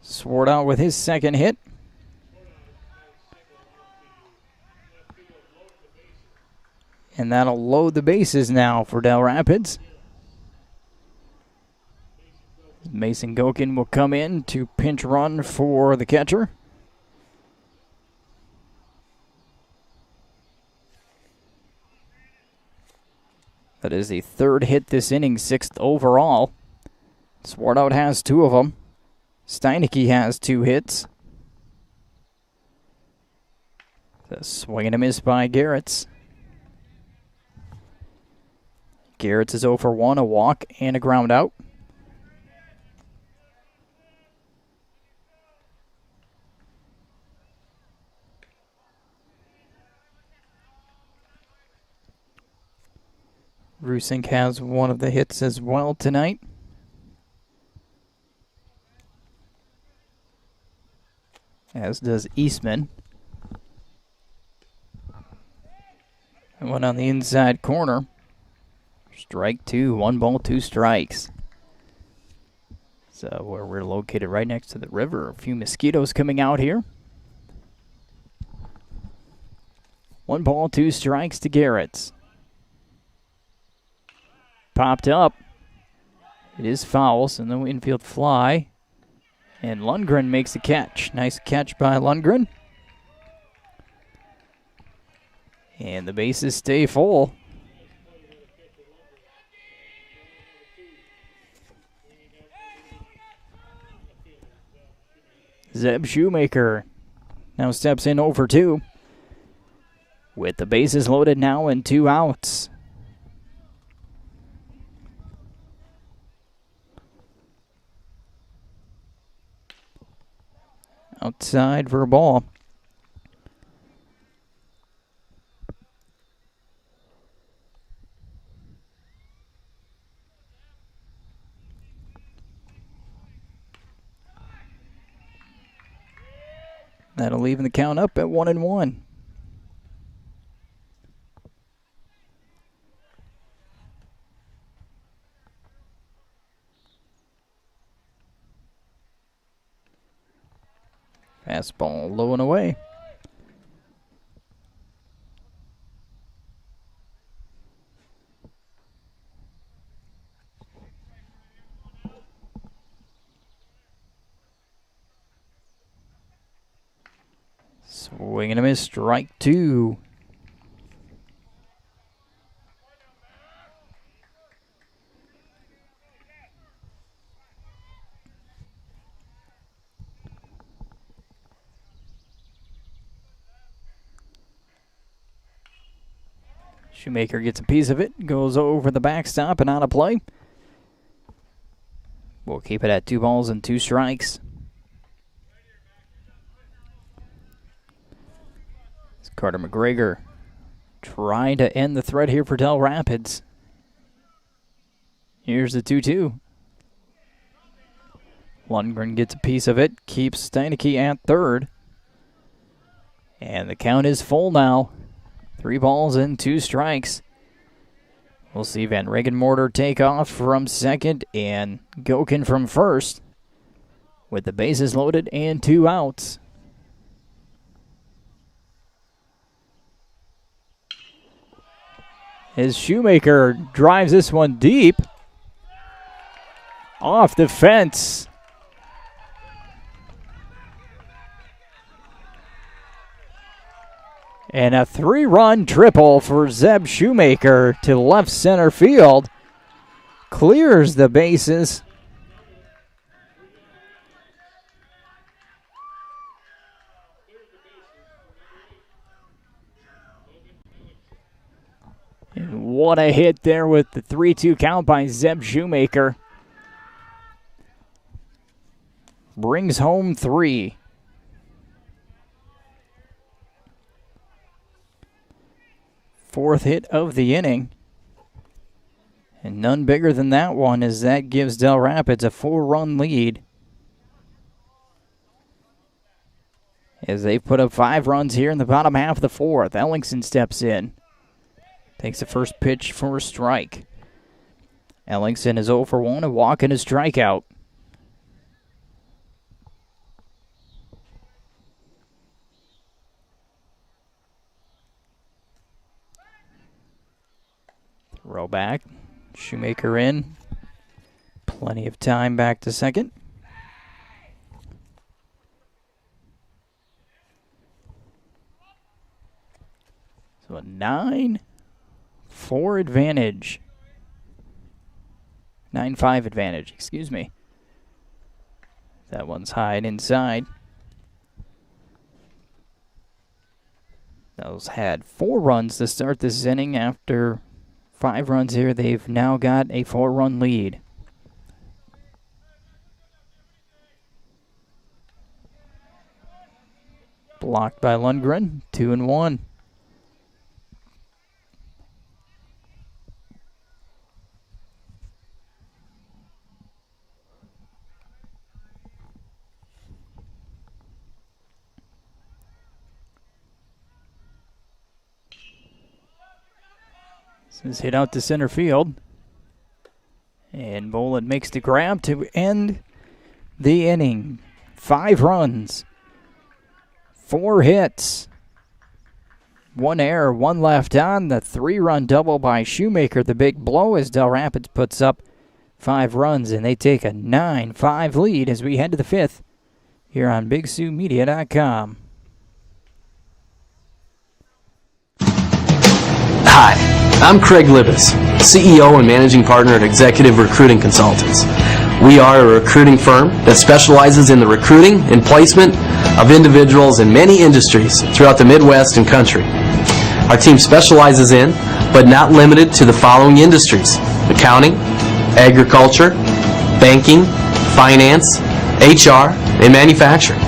Sword out with his second hit. And that'll load the bases now for Dell Rapids. Mason Gokin will come in to pinch run for the catcher. That is the third hit this inning, 6th overall. Swartout has 2 of them. Steineke has 2 hits. The swing and a miss by Garrett's. Garrett's is 0 for 1, a walk and a ground out. Rusink has 1 of the hits as well tonight. As does Eastman. And one on the inside corner. Strike 2, 1 ball, 2 strikes. So where we're located right next to the river. A few mosquitoes coming out here. 1 ball, 2 strikes to Garrett's. Popped up. It is foul, so no infield fly. And Lundgren makes the catch. Nice catch by Lundgren. And the bases stay full. Zeb Shoemaker now steps in 0 for 2. With the bases loaded now and 2 outs. Outside for a ball. That'll even the count up at 1-1. Fastball low and away. Swing and a miss, strike 2. Shoemaker gets a piece of it, goes over the backstop and out of play. We'll keep it at 2 balls and 2 strikes. It's Carter McGregor trying to end the threat here for Dell Rapids. Here's the 2-2. Lundgren gets a piece of it, keeps Steineke at third. And the count is full now. 3 balls and 2 strikes. We'll see Van Regenmorter take off from second and Gokin from first with the bases loaded and 2 outs. As Shoemaker drives this one deep off the fence. And a 3-run triple for Zeb Shoemaker to left center field. Clears the bases. And what a hit there with the 3-2 count by Zeb Shoemaker. Brings home 3. Fourth hit of the inning. And none bigger than that one, as that gives Dell Rapids a 4-run lead. As they put up 5 runs here in the bottom half of the fourth. Ellingson steps in. Takes the first pitch for a strike. Ellingson is 0 for 1, a walk and a strikeout. Throw back. Shoemaker in. Plenty of time back to second. So a 9-4 advantage. 9-5 advantage, excuse me. That one's high and inside. Those had 4 runs to start this inning. After 5 runs here, they've now got a 4-run lead. Blocked by Lundgren, 2-1. This is hit out to center field. And Bolin makes the grab to end the inning. 5 runs. 4 hits. 1 error, 1 left on. The 3-run double by Shoemaker. The big blow as Dell Rapids puts up 5 runs. And they take a 9-5 lead as we head to the 5th here on BigSouMedia.com. Hi. I'm Craig Libas, CEO and Managing Partner at Executive Recruiting Consultants. We are a recruiting firm that specializes in the recruiting and placement of individuals in many industries throughout the Midwest and country. Our team specializes in, but not limited to, the following industries: accounting, agriculture, banking, finance, HR, and manufacturing.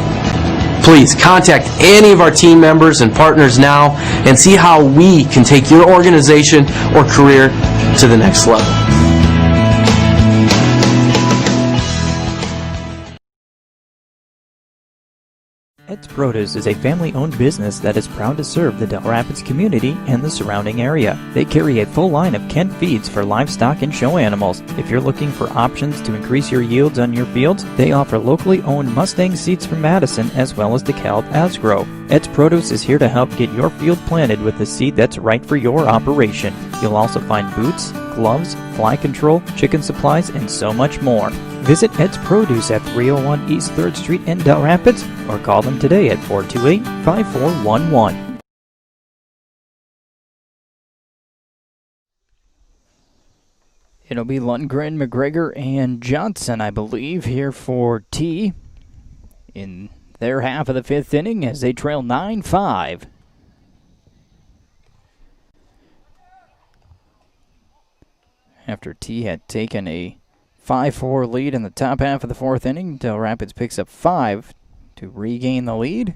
Please contact any of our team members and partners now and see how we can take your organization or career to the next level. Ed's Produce is a family-owned business that is proud to serve the Dell Rapids community and the surrounding area. They carry a full line of Kent feeds for livestock and show animals. If you're looking for options to increase your yields on your fields, they offer locally owned Mustang seeds from Madison as well as DeKalb Asgrow. Ed's Produce is here to help get your field planted with the seed that's right for your operation. You'll also find boots, gloves, fly control, chicken supplies, and so much more. Visit Ed's Produce at 301 East 3rd Street in Dell Rapids or call them today at 428-5411. It'll be Lundgren, McGregor, and Johnson, I believe, here for Tea in their half of the 5th inning as they trail 9-5. After Tea had taken a 5-4 lead in the top half of the 4th inning, Dell Rapids picks up 5 to regain the lead.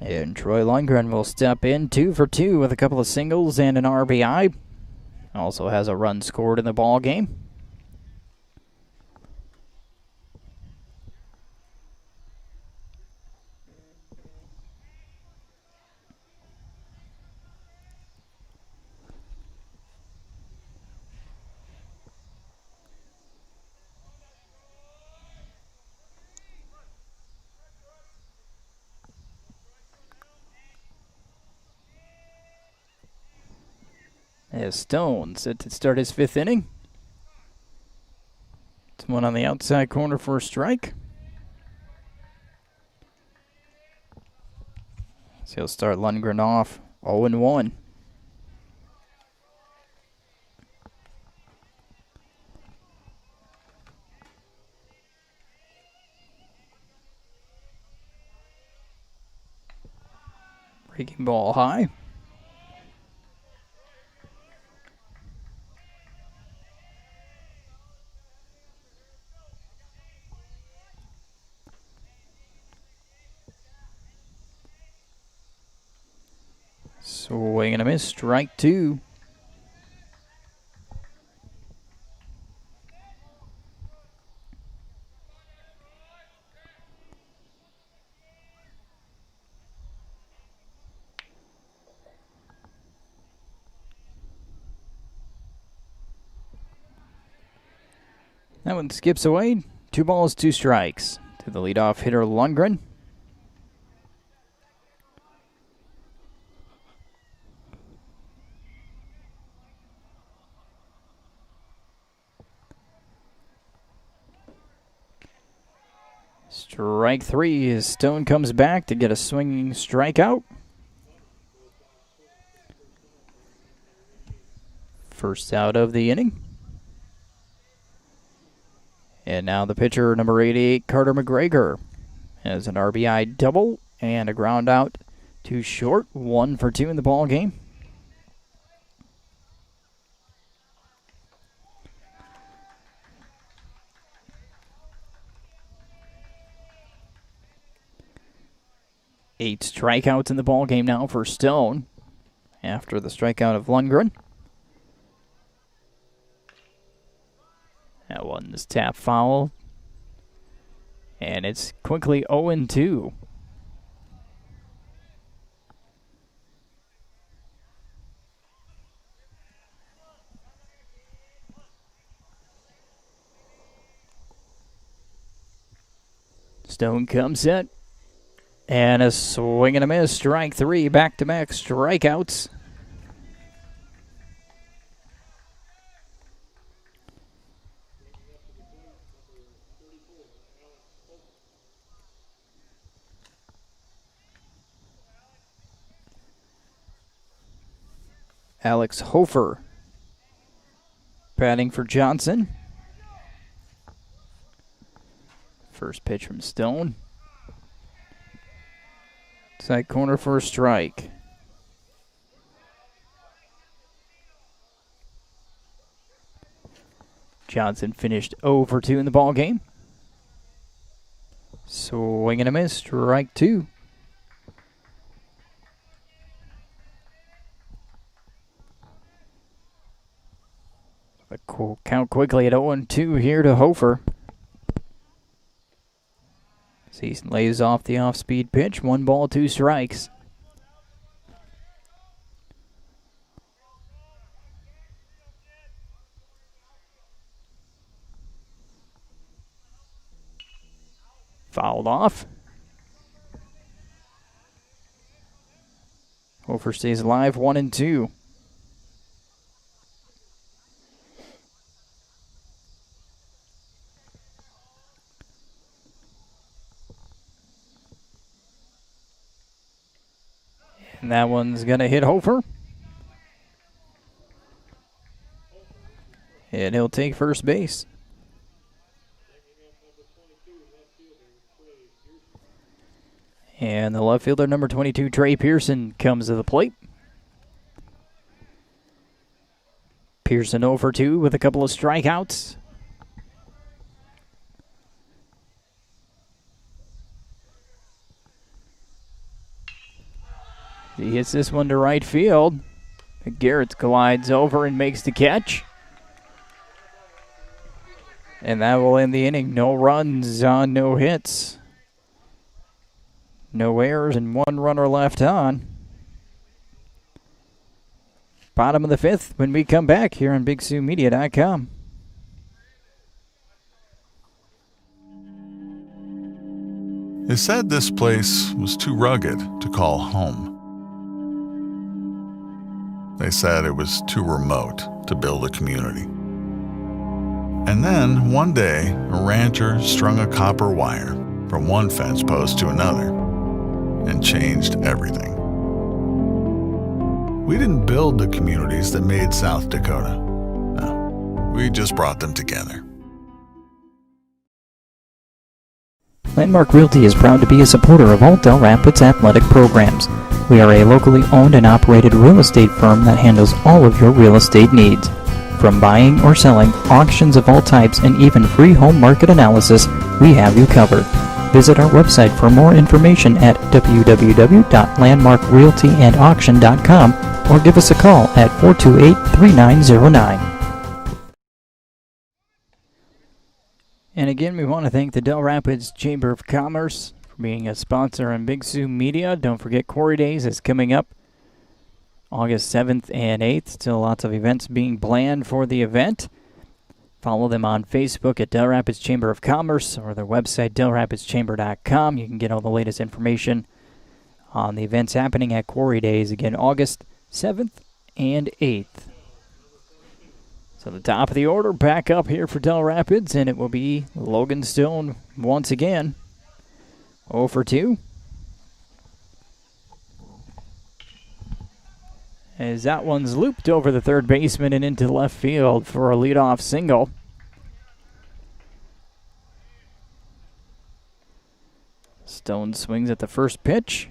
And Troy Lundgren will step in 2 for 2 with a couple of singles and an RBI. Also has a run scored in the ball game. As Stone set to start his 5th inning. One on the outside corner for a strike. So he'll start Lundgren off 0-1. Breaking ball high. Swing and a miss, strike 2. That one skips away. 2 balls, 2 strikes to the leadoff hitter Lundgren. Strike 3 as Stone comes back to get a swinging strikeout. First out of the inning. And now the pitcher, number 88, Carter McGregor, has an RBI double and a ground out to short. 1 for 2 in the ball game. Eight strikeouts in the ball game now for Stone after the strikeout of Lundgren. That one is tap foul. And it's quickly 0-2. Stone comes set. And a swing and a miss. Strike 3. Back-to-back strikeouts. Alex Hofer batting for Johnson. First pitch from Stone. Side corner for a strike. Johnson finished 0 for 2 in the ball game. Swing and a miss, strike 2. A cool count quickly at 0-2 here to Hofer. He lays off the off-speed pitch. 1 ball, 2 strikes. Fouled off. Hofer stays alive, 1-2. And that one's going to hit Hofer. And he'll take first base. And the left fielder, number 22, Trey Pearson, comes to the plate. Pearson 0 for 2 with a couple of strikeouts. He hits this one to right field. Garrett glides over and makes the catch. And that will end the inning. No runs on no hits. No errors and 1 runner left on. Bottom of the 5th when we come back here on BigSouMedia.com. They said this place was too rugged to call home. They said it was too remote to build a community. And then, one day, a rancher strung a copper wire from one fence post to another and changed everything. We didn't build the communities that made South Dakota. No, we just brought them together. Landmark Realty is proud to be a supporter of all Dell Rapids athletic programs. We are a locally owned and operated real estate firm that handles all of your real estate needs. From buying or selling, auctions of all types, and even free home market analysis, we have you covered. Visit our website for more information at www.landmarkrealtyandauction.com or give us a call at 428-3909. And again, we want to thank the Dell Rapids Chamber of Commerce for being a sponsor on Big Sioux Media. Don't forget Quarry Days is coming up August 7th and 8th. Still lots of events being planned for the event. Follow them on Facebook at Dell Rapids Chamber of Commerce or their website, dellrapidschamber.com. You can get all the latest information on the events happening at Quarry Days, again, August 7th and 8th. So the top of the order back up here for Dell Rapids, and it will be Logan Stone once again. 0 for 2. As that one's looped over the third baseman and into left field for a leadoff single. Stone swings at the first pitch.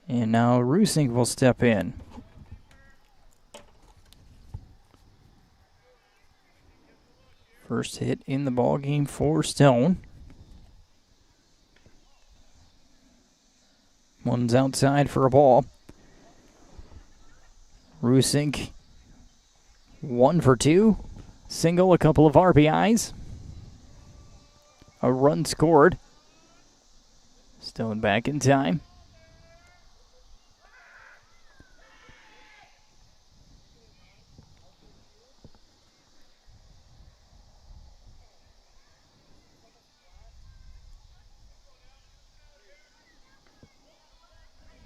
And now Rusink will step in. First hit in the ballgame for Stone. One's outside for a ball. Rusink 1 for 2. Single, a couple of RBIs. A run scored. Stone back in time.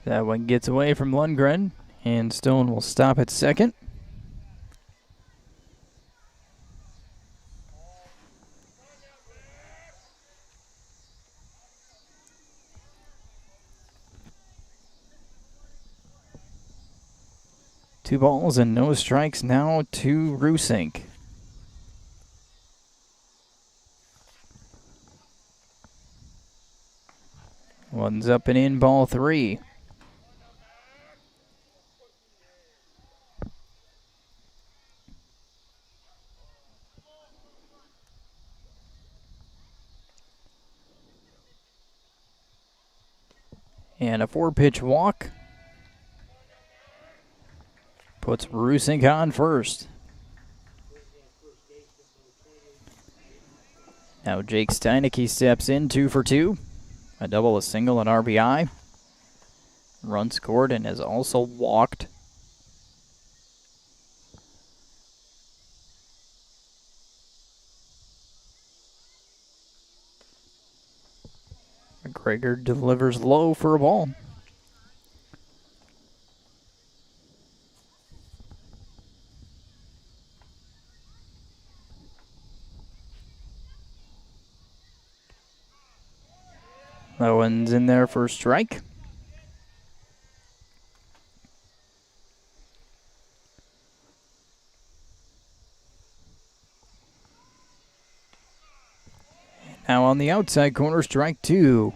That one gets away from Lundgren, and Stone will stop at second. Two balls and no strikes now to Rusink. One's up and in, ball 3. And a 4-pitch walk puts Rusink on first. Now Jake Steinecke steps in, 2 for 2. A double, a single, an RBI. Run scored and has also walked. McGregor delivers low for a ball. That one's in there for a strike. Now on the outside corner, strike 2.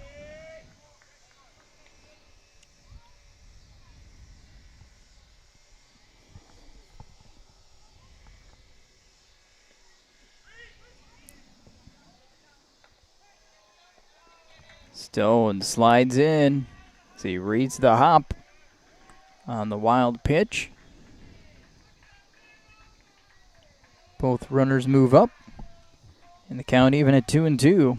Stone slides in as he reads the hop on the wild pitch. Both runners move up, and the count even at 2-2.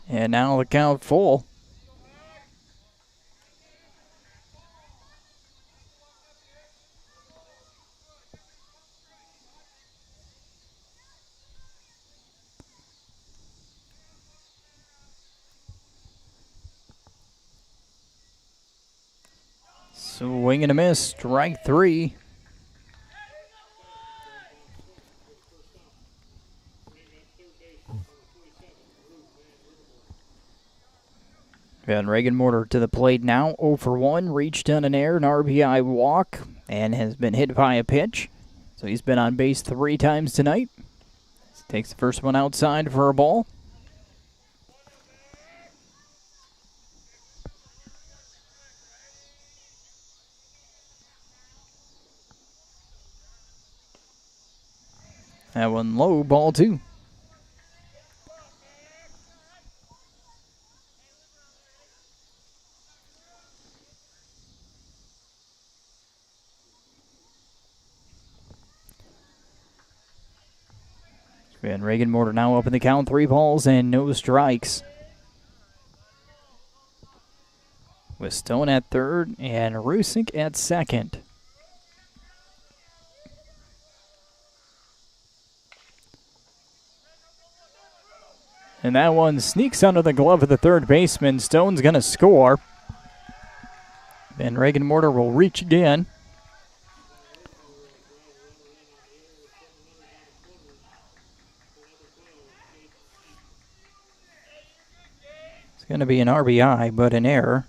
And now the count full. Swing and a miss, strike 3. Van Regenmorter to the plate now, 0 for 1, reached on an error, an RBI walk, and has been hit by a pitch. So he's been on base 3 times tonight. Takes the first one outside for a ball. That one low, ball 2. Van Regenmorter now up in the count, 3 balls and no strikes. With Stone at third and Rusink at second. And that one sneaks under the glove of the third baseman. Stone's going to score. Van Regenmorter will reach again. It's going to be an RBI, but an error.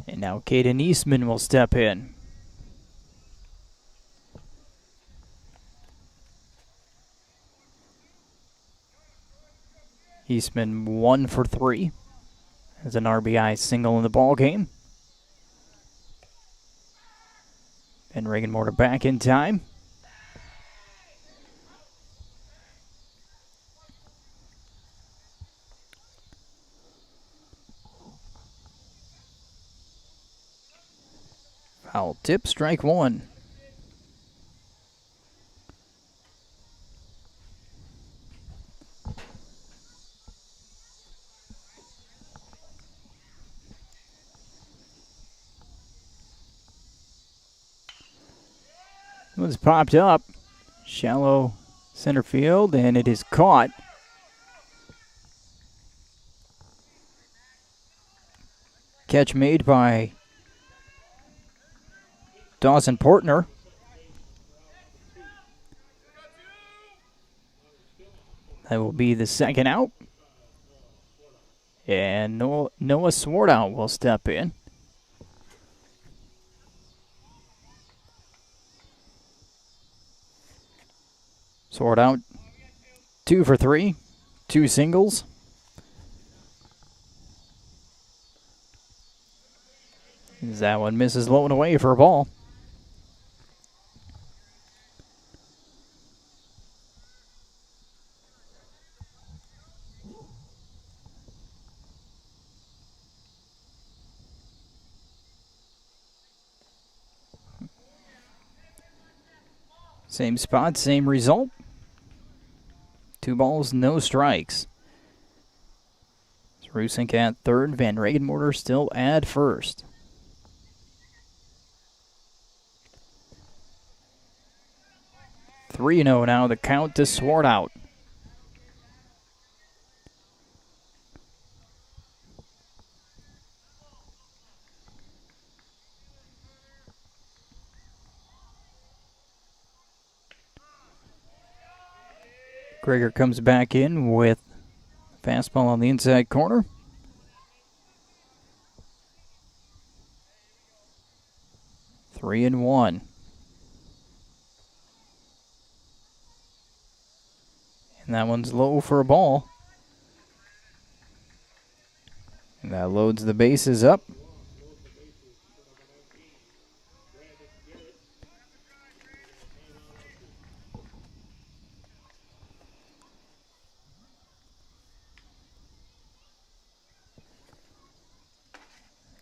And now Caden Eastman will step in. Eastman 1 for 3. Has an RBI single in the ball game. And Regenmorter back in time. Foul tip, strike 1. It was popped up. Shallow center field, and it is caught. Catch made by Dawson Portner. That will be the second out. And Noah Swartout will step in. Swartout 2 for 3, 2 singles. That one misses low and away for a ball. Same spot, same result. 2 balls, no strikes. Rusink at third, Van Regenmorter still at first. Three 0 now, the count to Swartout. Gregor comes back in with fastball on the inside corner. Three and 1. And that one's low for a ball. And that loads the bases up.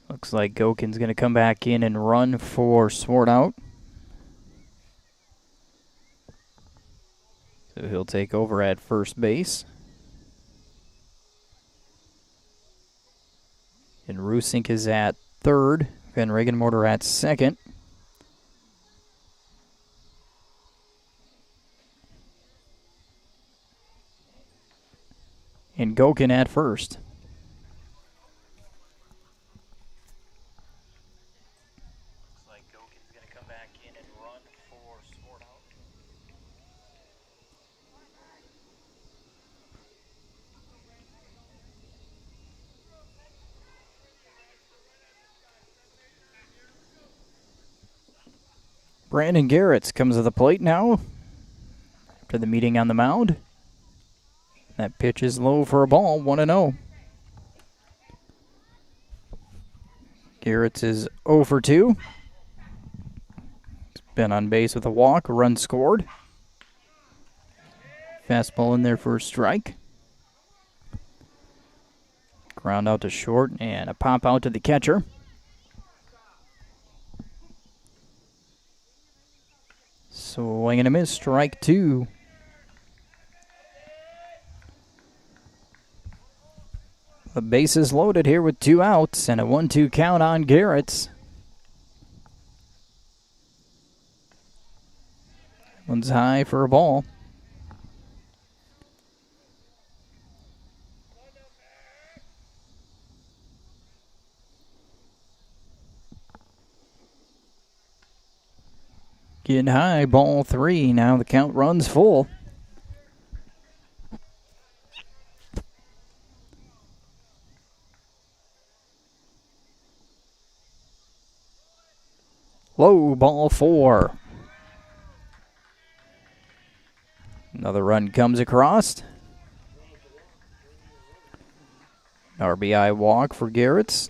Looks like Gokin's going to come back in and run for Swartout. So he'll take over at first base. And Rusink is at third. Van Regenmorter at second. and Gokin at first. Brandon Garretts comes to the plate now after the meeting on the mound. That pitch is low for a ball, 1-0. Garretts is 0 for 2. He's been on base with a walk, a run scored. Fastball in there for a strike. Ground out to short and a pop out to the catcher. Swing and a miss, strike 2. The base is loaded here with 2 outs and a 1-2 count on Garretts. One's high for a ball. Getting high, ball 3. Now the count runs full. Low, ball 4. Another run comes across. RBI walk for Garretts.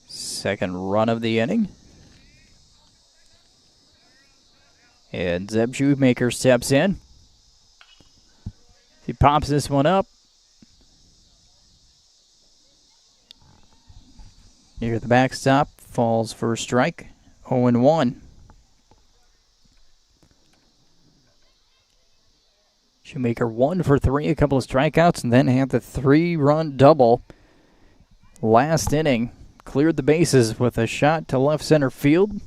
Second run of the inning. And Zeb Shoemaker steps in. He pops this one up. Near the backstop, falls for a strike. 0-1. Shoemaker 1 for 3, a couple of strikeouts, and then had the 3-run double last inning. Cleared the bases with a shot to left center field.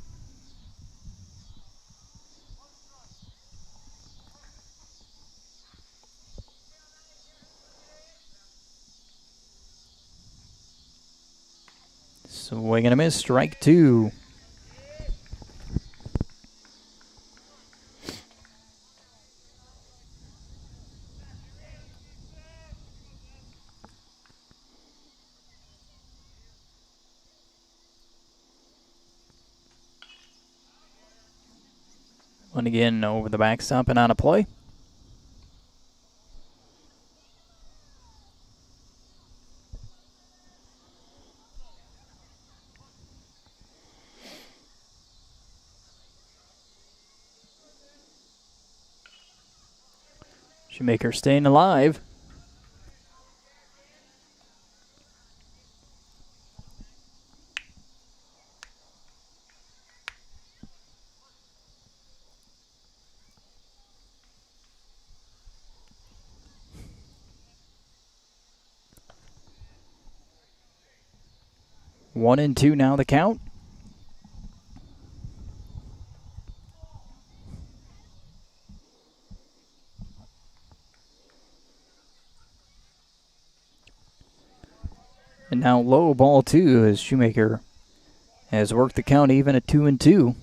Swing and a miss, strike 2. One again over the backstop and on a play. Shoemaker staying alive. One and 2 now the count. And now low, ball 2, as Shoemaker has worked the count even at 2-2.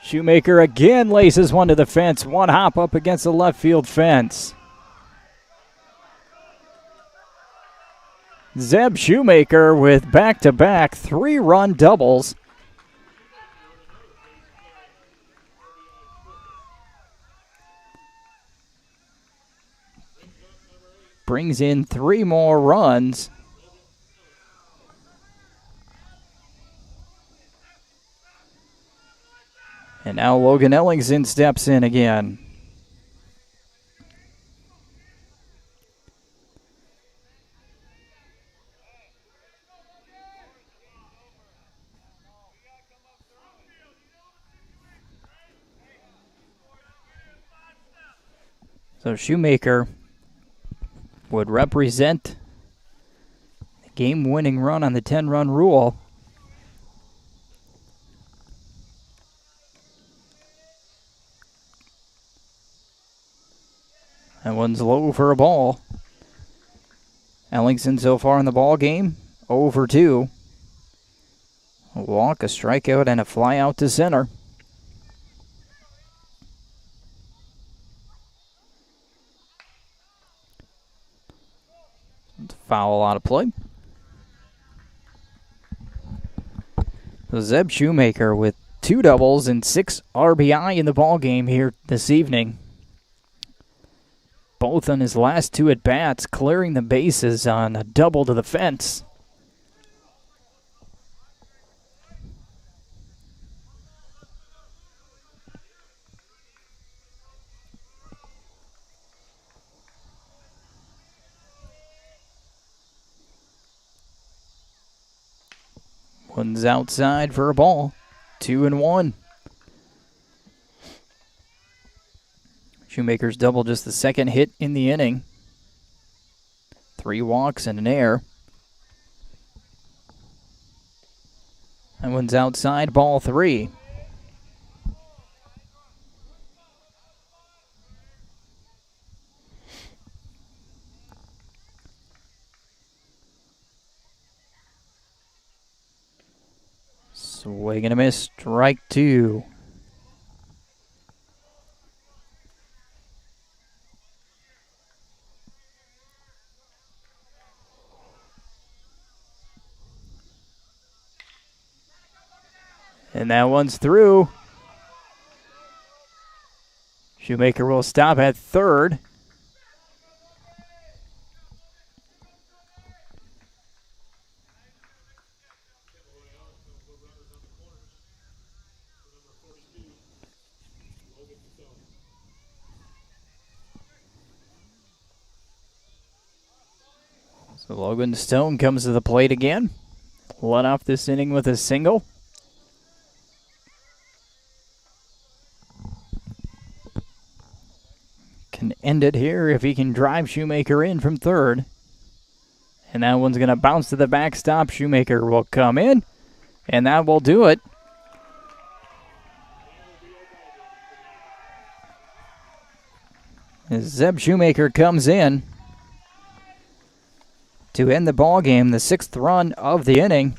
Shoemaker again laces one to the fence. One hop up against the left field fence. Zeb Shoemaker with back-to-back 3-run doubles. Brings in 3 more runs. And now Logan Ellingson steps in again. So Shoemaker would represent the game-winning run on the 10-run rule. That one's low for a ball. Ellingson so far in the ball game, 0 for 2. A walk, a strikeout, and a fly out to center. Foul out of play. So Zeb Shoemaker with 2 doubles and 6 RBI in the ball game here this evening. Both on his last 2 at-bats, clearing the bases on a double to the fence. One's outside for a ball. 2-1. Shoemaker's double just the second hit in the inning. 3 walks and an error. That one's outside, ball 3. Swing and a miss, strike 2. And that one's through. Shoemaker will stop at third. So Logan Stone comes to the plate again. Led off this inning with a single. Can end it here if he can drive Shoemaker in from third. And that one's going to bounce to the backstop. Shoemaker will come in, and that will do it. As Zeb Shoemaker comes in to end the ball game, the 6th run of the inning.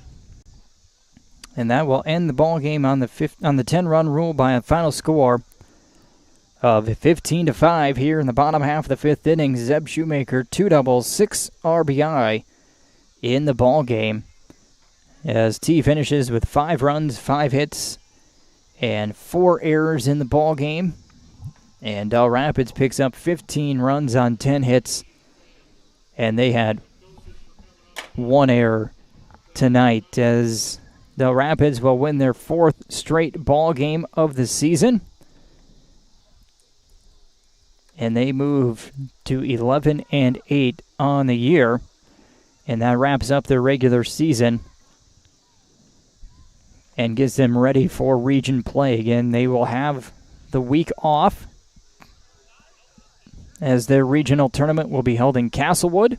And that will end the ball game on the 10-run rule by a final score of 15-5 here in the bottom half of the 5th inning. Zeb Shoemaker, 2 doubles, 6 RBI in the ball game. As T finishes with 5 runs, 5 hits, and 4 errors in the ball game. And Dell Rapids picks up 15 runs on 10 hits, and they had 1 error tonight, as Dell Rapids will win their 4th straight ball game of the season. And they move to 11-8 on the year. And that wraps up their regular season and gets them ready for region play. Again, they will have the week off, as their regional tournament will be held in Castlewood.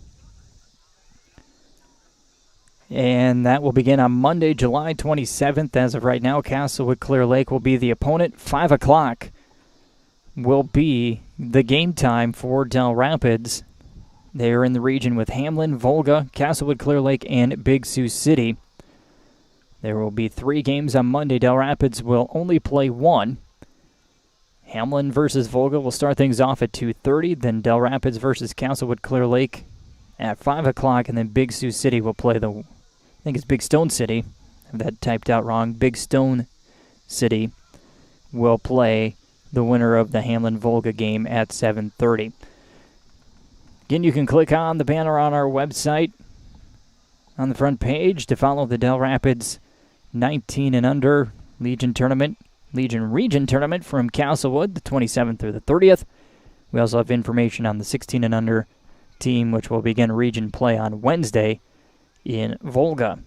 And that will begin on Monday, July 27th. As of right now, Castlewood Clear Lake will be the opponent. 5 o'clock will be the game time for Dell Rapids. They are in the region with Hamlin, Volga, Castlewood Clear Lake, and Big Sioux City. There will be 3 games on Monday. Dell Rapids will only play 1. Hamlin versus Volga will start things off at 2:30. Then Dell Rapids versus Castlewood Clear Lake at 5 o'clock. And then Big Sioux City will play I think it's Big Stone City. I have that typed out wrong. Big Stone City will play the winner of the Hamlin-Volga game at 7:30. Again, you can click on the banner on our website on the front page to follow the Dell Rapids 19 and under Legion Region Tournament from Castlewood, the 27th through the 30th. We also have information on the 16 and under team, which will begin region play on Wednesday in Volga.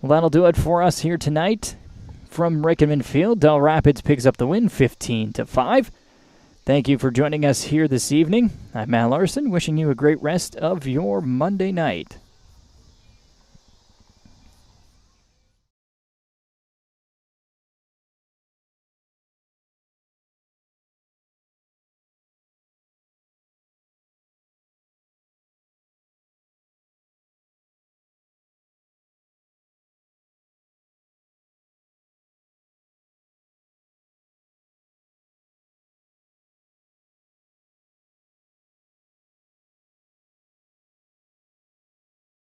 Well, that'll do it for us here tonight. From Rickman Field, Dell Rapids picks up the win 15-5. Thank you for joining us here this evening. I'm Matt Larson, wishing you a great rest of your Monday night.